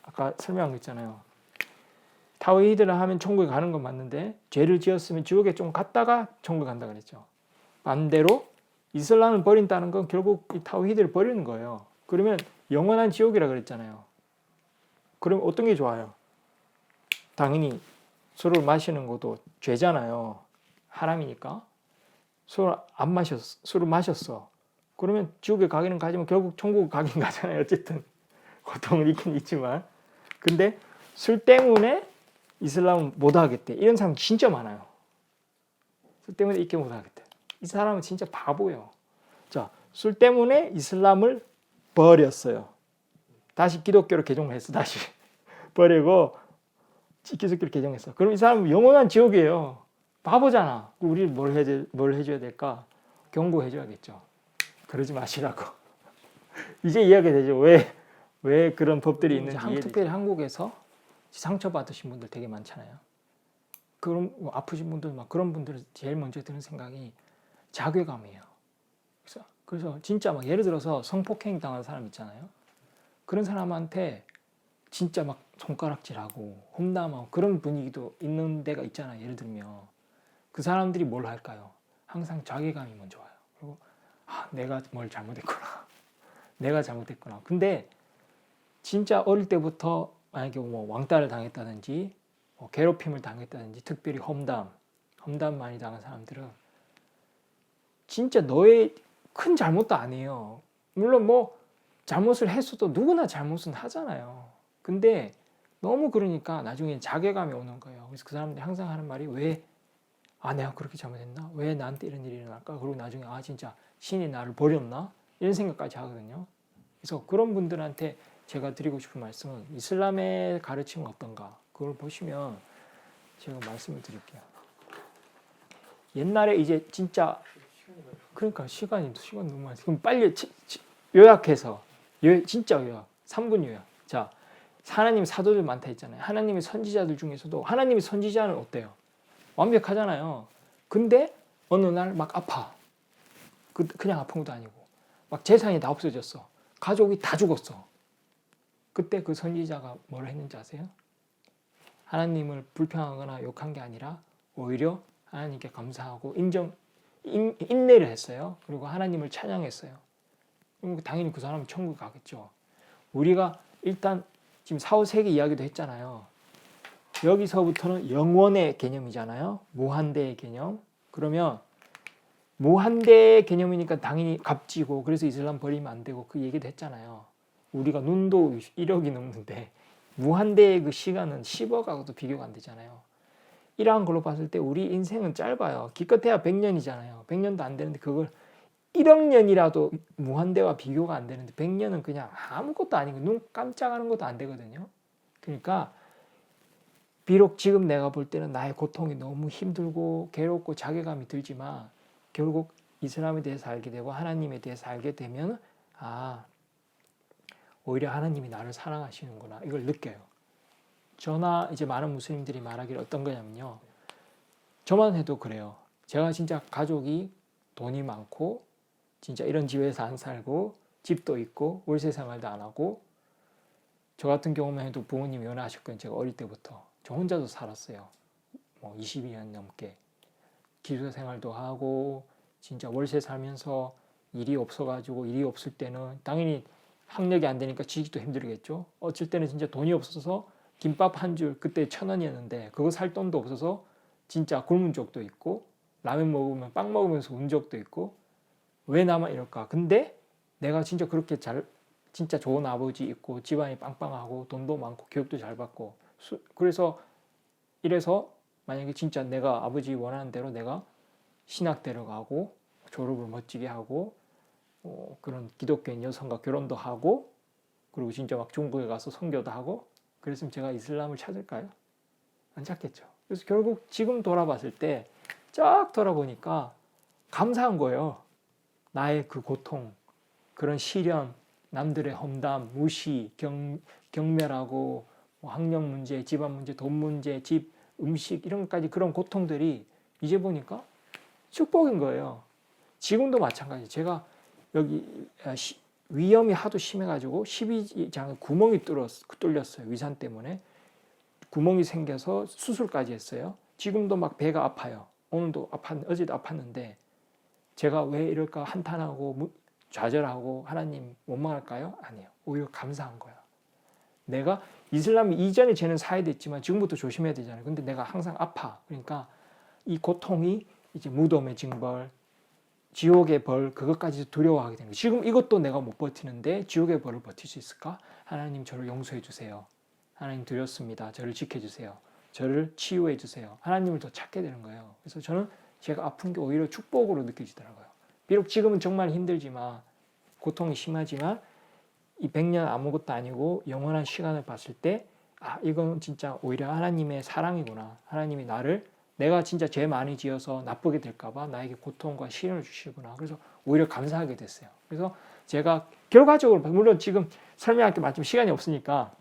아까 설명한 거 있잖아요. 타우히드를 하면 천국에 가는 건 맞는데 죄를 지었으면 지옥에 좀 갔다가 천국에 간다 그랬죠. 반대로 이슬람을 버린다는 건 결국 이 타우히드를 버리는 거예요. 그러면 영원한 지옥이라 그랬잖아요. 그럼 어떤 게 좋아요? 당연히 술을 마시는 것도 죄잖아요. 하람이니까. 술을 마셨어. 그러면 지옥에 가기는 가지만 결국 천국에 가긴 가잖아요. 어쨌든 고통은 있긴 있지만. 근데 술 때문에 이슬람은 못 하겠대. 이런 사람 진짜 많아요. 술 때문에 있게 못 하겠대. 이 사람은 진짜 바보예요. 자, 술 때문에 이슬람을 버렸어요. 다시 기독교로 개종했어. 다시 버리고 기독교로 개종했어. 그럼 이 사람은 영원한 지옥이에요. 바보잖아. 우리 뭘 해줘야 될까? 경고해줘야겠죠. 그러지 마시라고. 이제 이해가 되죠. 왜 그런 법들이 있는지. 특별히 한국에서 상처받으신 분들 되게 많잖아요. 그럼 아프신 분들 막 그런 분들 제일 먼저 드는 생각이 자괴감이에요. 그래서 진짜 막 예를 들어서 성폭행 당한 사람 있잖아요. 그런 사람한테 진짜 막 손가락질하고 험담하고 그런 분위기도 있는 데가 있잖아요. 예를 들면 그 사람들이 뭘 할까요? 항상 자괴감이 먼저 와요. 그리고 내가 뭘 잘못했구나. 내가 잘못했구나. 근데 진짜 어릴 때부터 만약에 뭐 왕따를 당했다든지 괴롭힘을 당했다든지 특별히 험담 많이 당한 사람들은 진짜 너의 큰 잘못도 아니에요. 물론 뭐 잘못을 했어도 누구나 잘못은 하잖아요. 근데 너무 그러니까 나중에 자괴감이 오는 거예요. 그래서 그 사람들이 항상 하는 말이 내가 그렇게 잘못했나? 왜 나한테 이런 일이 일어날까? 그리고 나중에 진짜 신이 나를 버렸나? 이런 생각까지 하거든요. 그래서 그런 분들한테 제가 드리고 싶은 말씀은 이슬람의 가르침은 어떤가? 그걸 보시면 제가 말씀을 드릴게요. 옛날에 이제 진짜 그러니까 시간 너무 많아요. 그럼 빨리 요약해서 진짜 요약 3분 요약. 자, 하나님 사도들 많다 했잖아요. 하나님의 선지자들 중에서도 하나님의 선지자는 어때요? 완벽하잖아요. 근데 어느 날 막 아파. 그냥 아픈 것도 아니고 막 재산이 다 없어졌어. 가족이 다 죽었어. 그때 그 선지자가 뭘 했는지 아세요? 하나님을 불평하거나 욕한 게 아니라 오히려 하나님께 감사하고 인내를 했어요. 그리고 하나님을 찬양했어요. 그럼 당연히 그 사람은 천국 가겠죠. 우리가 일단 지금 4, 5세기 이야기도 했잖아요. 여기서부터는 영원의 개념이잖아요. 무한대의 개념. 그러면 무한대의 개념이니까 당연히 값지고 그래서 이슬람 버리면 안 되고 그 얘기도 했잖아요. 우리가 눈도 1억이 넘는데 무한대의 그 시간은 10억하고도 비교가 안 되잖아요. 이러한 걸로 봤을 때 우리 인생은 짧아요. 기껏해야 100년이잖아요. 100년도 안 되는데 그걸 1억 년이라도 무한대와 비교가 안 되는데 100년은 그냥 아무것도 아니고 눈 깜짝하는 것도 안 되거든요. 그러니까 비록 지금 내가 볼 때는 나의 고통이 너무 힘들고 괴롭고 자괴감이 들지만 결국 이슬람에 대해서 알게 되고 하나님에 대해서 알게 되면 오히려 하나님이 나를 사랑하시는구나 이걸 느껴요. 저나 이제 많은 무슬림들이 말하기를 어떤 거냐면요. 저만 해도 그래요. 제가 진짜 가족이 돈이 많고 진짜 이런 집에서 안 살고 집도 있고 월세 생활도 안 하고 저 같은 경우만 해도 부모님이 연하셨거든요. 제가 어릴 때부터. 저 혼자도 살았어요. 22년 넘게. 기숙사 생활도 하고 진짜 월세 살면서 일이 없어가지고 일이 없을 때는 당연히 학력이 안 되니까 지기도 힘들겠죠. 어쩔 때는 진짜 돈이 없어서 김밥 한 줄 그때 1,000원이었는데 그거 살 돈도 없어서 진짜 굶은 적도 있고 라면 먹으면 빵 먹으면서 운 적도 있고 왜 나만 이럴까? 근데 내가 진짜 그렇게 진짜 좋은 아버지 있고 집안이 빵빵하고 돈도 많고 교육도 잘 받고 그래서 이래서 만약에 진짜 내가 아버지 원하는 대로 내가 신학대로 가고 졸업을 멋지게 하고 그런 기독교인 여성과 결혼도 하고 그리고 진짜 막 중국에 가서 선교도 하고 그랬으면 제가 이슬람을 찾을까요? 안 찾겠죠. 그래서 결국 지금 돌아봤을 때 쫙 돌아보니까 감사한 거예요. 나의 그 고통, 그런 시련, 남들의 험담, 무시, 경멸하고 학력 문제, 집안 문제, 돈 문제, 집, 음식 이런 것까지 그런 고통들이 이제 보니까 축복인 거예요. 지금도 마찬가지. 제가 여기 위염이 하도 심해가지고 12장에 구멍이 뚫렸어요. 위산 때문에. 구멍이 생겨서 수술까지 했어요. 지금도 막 배가 아파요. 오늘도 어제도 아팠는데 제가 왜 이럴까 한탄하고 좌절하고 하나님 원망할까요? 아니에요. 오히려 감사한 거야. 내가 이슬람이 이전에 쟤는 사회됐지만 지금부터 조심해야 되잖아요. 근데 내가 항상 아파. 그러니까 이 고통이 이제 무덤의 징벌, 지옥의 벌 그것까지도 두려워하게 되는 거예요. 지금 이것도 내가 못 버티는데 지옥의 벌을 버틸 수 있을까? 하나님 저를 용서해 주세요. 하나님 드렸습니다. 저를 지켜주세요. 저를 치유해 주세요. 하나님을 더 찾게 되는 거예요. 그래서 저는 제가 아픈 게 오히려 축복으로 느껴지더라고요. 비록 지금은 정말 힘들지만 고통이 심하지만 이 100년 아무것도 아니고 영원한 시간을 봤을 때 이건 진짜 오히려 하나님의 사랑이구나. 하나님이 나를 내가 진짜 죄 많이 지어서 나쁘게 될까봐 나에게 고통과 시련을 주시구나. 그래서 오히려 감사하게 됐어요. 그래서 제가 결과적으로 물론 지금 설명할 게 많지만 시간이 없으니까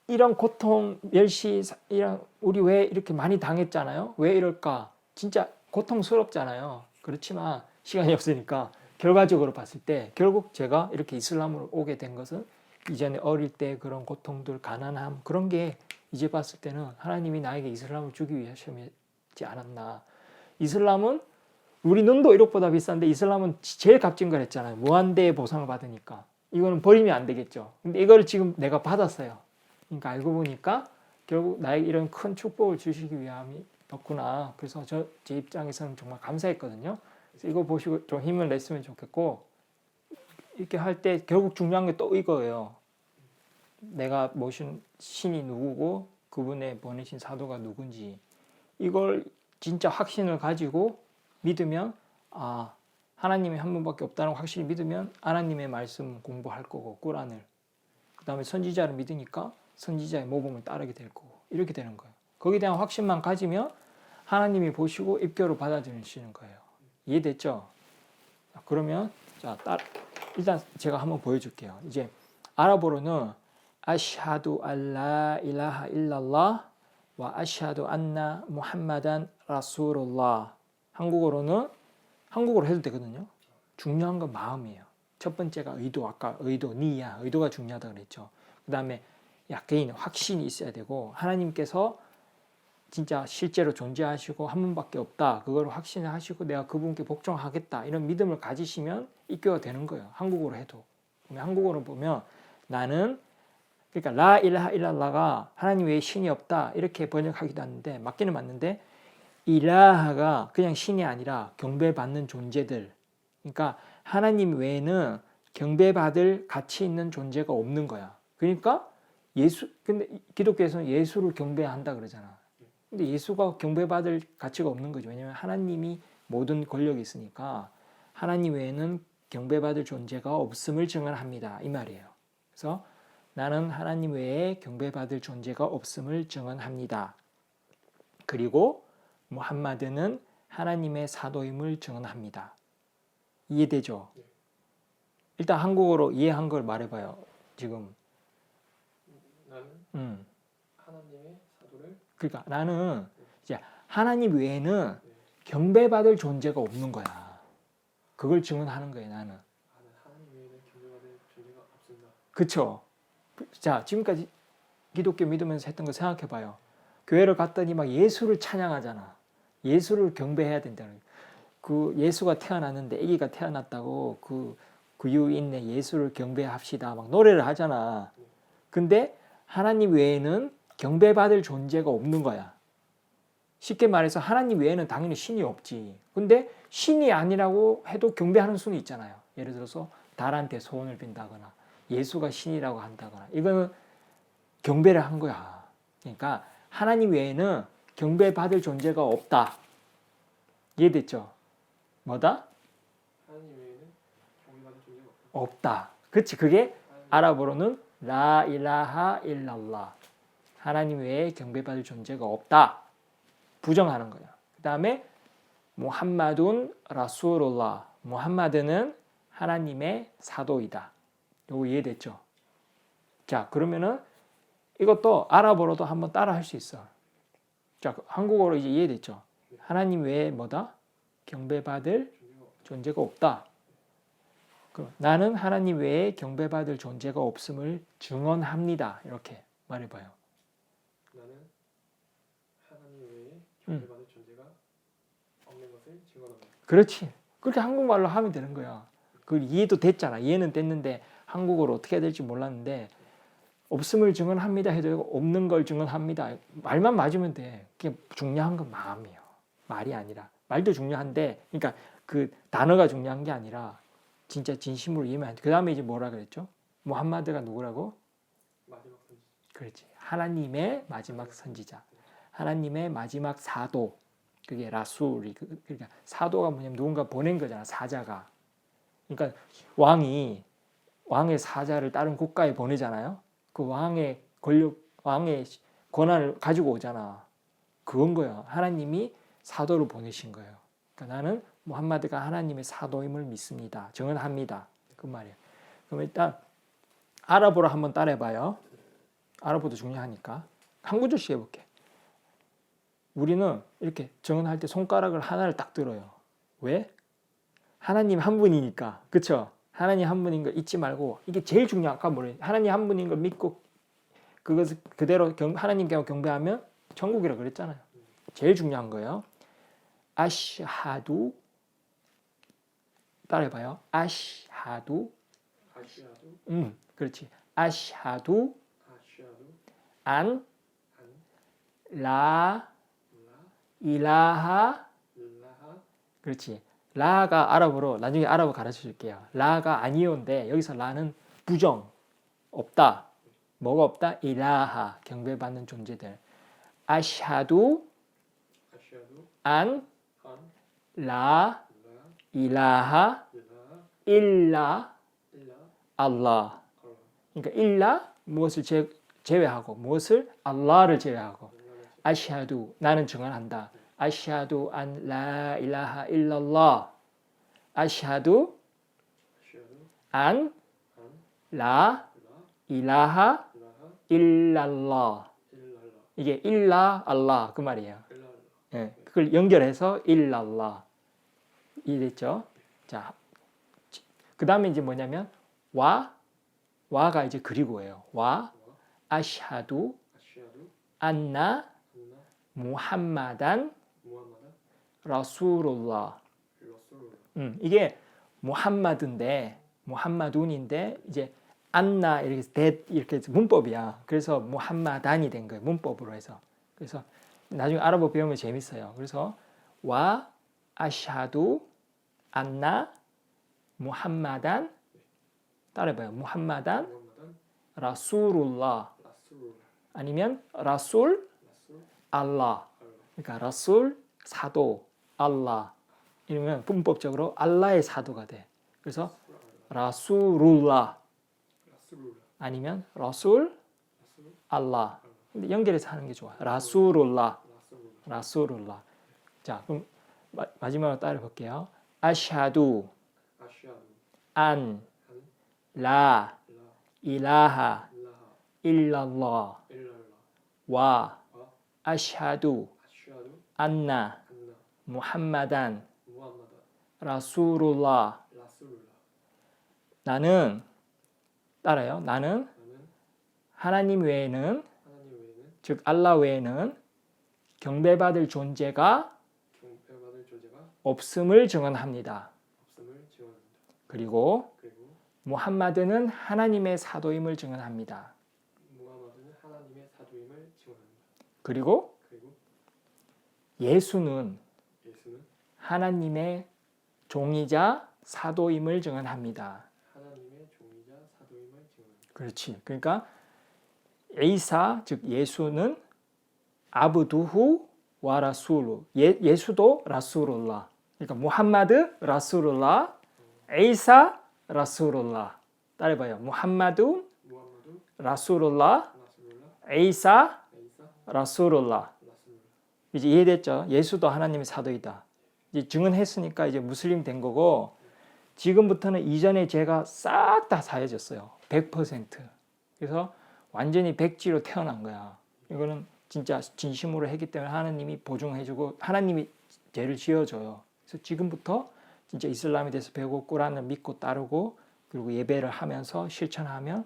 이런 고통, 멸시, 이런 우리 왜 이렇게 많이 당했잖아요. 왜 이럴까? 진짜 고통스럽잖아요. 그렇지만 시간이 없으니까 결과적으로 봤을 때 결국 제가 이렇게 이슬람으로 오게 된 것은 이전에 어릴 때 그런 고통들, 가난함 그런 게 이제 봤을 때는 하나님이 나에게 이슬람을 주기 위하시지 않았나. 이슬람은 우리 눈도 1억보다 비싼데 이슬람은 제일 값진 걸 했잖아요. 무한대의 보상을 받으니까. 이거는 버리면 안 되겠죠. 근데 이걸 지금 내가 받았어요. 그러니까 알고 보니까 결국 나에게 이런 큰 축복을 주시기 위함이었구나. 그래서 제 입장에서는 정말 감사했거든요. 그래서 이거 보시고 좀 힘을 냈으면 좋겠고 이렇게 할 때 결국 중요한 게 또 이거예요. 내가 모신 신이 누구고 그분의 보내신 사도가 누군지 이걸 진짜 확신을 가지고 믿으면 하나님이 한 분밖에 없다는 확실히 믿으면 하나님의 말씀 공부할 거고 꾸란을 그 다음에 선지자를 믿으니까 선지자의 모범을 따르게 될 거고 이렇게 되는 거예요. 거기에 대한 확신만 가지면 하나님이 보시고 입교로 받아들이시는 거예요. 이해됐죠? 그러면 일단 제가 한번 보여줄게요. 이제 아랍어로는 아시하두 알라 일라하 일랄lah 와 아시하두 안나 무함마단 라술ullah. 한국어로 해도 되거든요. 중요한 건 마음이에요. 첫 번째가 의도, 아까 니야, 의도가 중요하다고 그랬죠. 그 다음에 야케인, 확신이 있어야 되고 하나님께서 진짜 실제로 존재하시고 한 분밖에 없다. 그걸 확신을 하시고 내가 그분께 복종하겠다. 이런 믿음을 가지시면 입교가 되는 거예요. 한국어로 해도. 한국어로 보면 나는 그러니까 라 일하 일랄라가 하나님 외에 신이 없다. 이렇게 번역하기도 하는데 맞기는 맞는데 일라하가 그냥 신이 아니라 경배받는 존재들. 그러니까 하나님 외에는 경배받을 가치 있는 존재가 없는 거야. 그러니까 근데 기독교에서는 예수를 경배한다 그러잖아. 근데 예수가 경배받을 가치가 없는 거죠. 왜냐하면 하나님이 모든 권력이 있으니까 하나님 외에는 경배받을 존재가 없음을 증언합니다. 이 말이에요. 그래서 나는 하나님 외에 경배받을 존재가 없음을 증언합니다. 그리고 무함마드는 하나님의 사도임을 증언합니다. 이해되죠? 일단 한국어로 이해한 걸 말해봐요. 지금. 나는 하나님의 사도를 그러니까 나는 이제 하나님 외에는 경배받을 존재가 없는 거야. 그걸 증언하는 거예요. 나는. 하나님 외에는 경배받을 존재가 없습니다. 그렇죠. 자, 지금까지 기독교 믿으면서 했던 거 생각해봐요. 교회를 갔더니 막 예수를 찬양하잖아. 예수를 경배해야 된다는 거예요. 그 예수가 태어났는데 아기가 태어났다고 그 구유인내 예수를 경배합시다. 막 노래를 하잖아. 근데 하나님 외에는 경배받을 존재가 없는 거야. 쉽게 말해서 하나님 외에는 당연히 신이 없지. 근데 신이 아니라고 해도 경배하는 수는 있잖아요. 예를 들어서 달한테 소원을 빈다거나 예수가 신이라고 한다거나 이거는 경배를 한 거야. 그러니까 하나님 외에는 경배받을 존재가 없다. 이해됐죠? 뭐다? 하나님 외에는 경배받을 존재가 없다. 그치? 그게 아랍어로는 라 일라하 일랄라. 하나님 외에 경배받을 존재가 없다. 부정하는 거야. 그 다음에 무함마둔 라술ullah. 무함마드는 하나님의 사도이다. 요거 이해됐죠? 자, 그러면은 이것도 아랍어로도 한번 따라 할 수 있어. 자, 한국어로 이제 이해됐죠? 하나님 외에 뭐다? 경배받을 존재가 없다. 그럼 나는 하나님 외에 경배받을 존재가 없음을 증언합니다. 이렇게 말해봐요. 나는 하나님 외에 경배받을 존재가 없는 것을 증언합니다. 그렇지. 그렇게 한국말로 하면 되는 거야. 그 이해도 됐잖아. 이해는 됐는데 한국어로 어떻게 해야 될지 몰랐는데 없음을 증언합니다 해도 되고 없는 걸 증언합니다. 말만 맞으면 돼. 그게 중요한 건 마음이에요. 말이 아니라. 말도 중요한데 그러니까 그 단어가 중요한 게 아니라 진짜 진심으로 이해하면 그 다음에 이제 뭐라 그랬죠? 무함마드가 누구라고? 마지막 선지. 그렇지. 하나님의 마지막 선지자. 하나님의 마지막 사도. 그게 라술이 그러니까 사도가 뭐냐면 누군가 보낸 거잖아. 사자가. 그러니까 왕의 사자를 다른 국가에 보내잖아요. 그 왕의 권력, 왕의 권한을 가지고 오잖아. 그건 거야. 하나님이 사도를 보내신 거예요. 그러니까 나는 무함마드가 하나님의 사도임을 믿습니다. 증언합니다. 그 말이에요. 그럼 일단 아랍어로 한번 따라해봐요. 아랍어도 중요하니까. 한 구절씩 해볼게. 우리는 이렇게 증언할 때 손가락을 하나를 딱 들어요. 왜? 하나님 한 분이니까. 그쵸? 하나님 한 분인 걸 잊지 말고 이게 제일 중요한 아까 뭐래? 하나님 한 분인 걸 믿고 그것을 그대로 하나님께 경배하면 천국이라 그랬잖아요. 제일 중요한 거예요. 아시하두 따라해봐요. 아시하두 아시아도 그렇지. 아시하두 아시아도 안 안 라 라 일라하 라하 그렇지. 라가 아랍어로 나중에 아랍어 가르쳐 줄게요. 라가 아니오인데 여기서 라는 부정 없다. 뭐가 없다? 일라하 경배받는 존재들. 아시하두 아시아도 안 안 라 라 일라하 일라 일라 일라 알라. 알라 그러니까 일라 무엇을 제외하고 무엇을 알라를 제외하고 일라를 아시하두 나는 증언한다. 아시하두 안 라 일라하 일랄라. 아시하두 아시아도 안 안 라 라 일라하 라하 일랄라. 일랄라 이게 일라 알라 그 말이에요. 일랄라 예, 그걸 연결해서 일랄라. 이해됐죠? 자, 그 다음에 이제 뭐냐면 와가 이제 그리고예요. 와 아시하두 아시아도 안나 안나 무함마단 무함마다 라술ullah. 러술라 이게 무함마둔인데 이제 안나 이렇게 문법이야. 그래서 무함마단이 된 거예요. 문법으로 해서. 그래서 나중에 아랍어 배우면 재밌어요. 그래서 와 아시하두 안나 무함마단 따라해봐요. 무함마단 무함마단 라술ullah 라술라 아니면 라술 라술 알라. 알라 그러니까 라술 사도 알라 이러면 문법적으로 알라의 사도가 돼. 그래서 라술ullah 라술라 아니면 라술 라술 알라. 근데 연결해서 하는 게 좋아. 라술ullah 라술라 라술ullah. 자, 그럼 마지막으로 따라 볼게요. 아시하두 아시아도 안 안 라 라 일라하 라하 일랄라 일랄라 와 와 아시하두 아시아도 안나 안나 무함마단 무함마다 라술ullah. 라술라 나는 따라요. 나는 나는 하나님 외에는 하나님 외에는 즉 알라 외에는 경배받을 존재가 경배받을 존재가 없음을 증언합니다. 없음을 증언합니다. 그리고 그리고 무함마드는 하나님의 사도임을 증언합니다. 무함마드는 하나님의 사도임을 증언합니다. 그리고 그리고 예수는 예수는 하나님의 종이자 사도임을 증언합니다. 하나님의 종이자 사도임을 증언합니다. 그렇지. 그러니까 에이사 즉 예수는 아브두후 와 라술루 예수도 라술ullah. 그러니까 무함마드 라술ullah, 에이사 라술ullah. 따라해봐요. 무함마드 무함마드 라술ullah, 라술라 에이사 에이사 라술ullah. 라술라 이제 이해됐죠? 예수도 하나님의 사도이다. 이제 증언했으니까 이제 무슬림 된 거고 지금부터는 이전의 죄가 싹 다 사해졌어요. 100%. 그래서 완전히 백지로 태어난 거야. 이거는 진짜 진심으로 했기 때문에 하나님이 보증해주고 하나님이 죄를 지어줘요. 그래서 지금부터 진짜 이슬람에 대해서 배우고 꾸란을 믿고 따르고 그리고 예배를 하면서 실천하면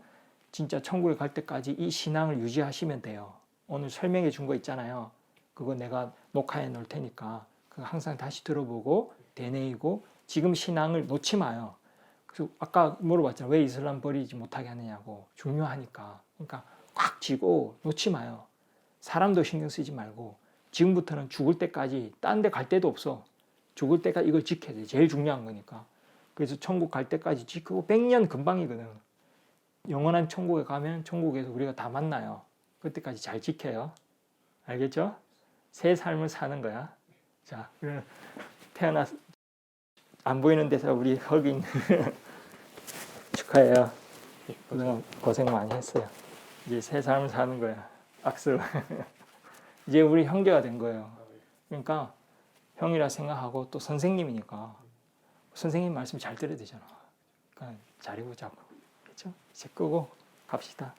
진짜 천국에 갈 때까지 이 신앙을 유지하시면 돼요. 오늘 설명해 준 거 있잖아요. 그거 내가 녹화해 놓을 테니까 그거 항상 다시 들어보고 되뇌이고 지금 신앙을 놓지 마요. 그래서 아까 물어봤잖아요. 왜 이슬람 버리지 못하게 하느냐고. 중요하니까. 그러니까 꽉 쥐고 놓지 마요. 사람도 신경 쓰지 말고 지금부터는 죽을 때까지 딴 데 갈 데도 없어. 죽을 때까지 이걸 지켜야 돼. 제일 중요한 거니까. 그래서 천국 갈 때까지 지키고 100년 금방이거든. 영원한 천국에 가면 천국에서 우리가 다 만나요. 그때까지 잘 지켜요. 알겠죠? 새 삶을 사는 거야. 자, 태어나서 안 보이는 데서 우리 흑인 축하해요. 그동안 고생 많이 했어요. 이제 새 삶을 사는 거야. 악수. 이제 우리 형제가 된 거예요. 그러니까 형이라 생각하고 또 선생님이니까 선생님 말씀 잘 들어야 되잖아. 그러니까 잘해보자고. 그렇죠? 이제 끄고 갑시다.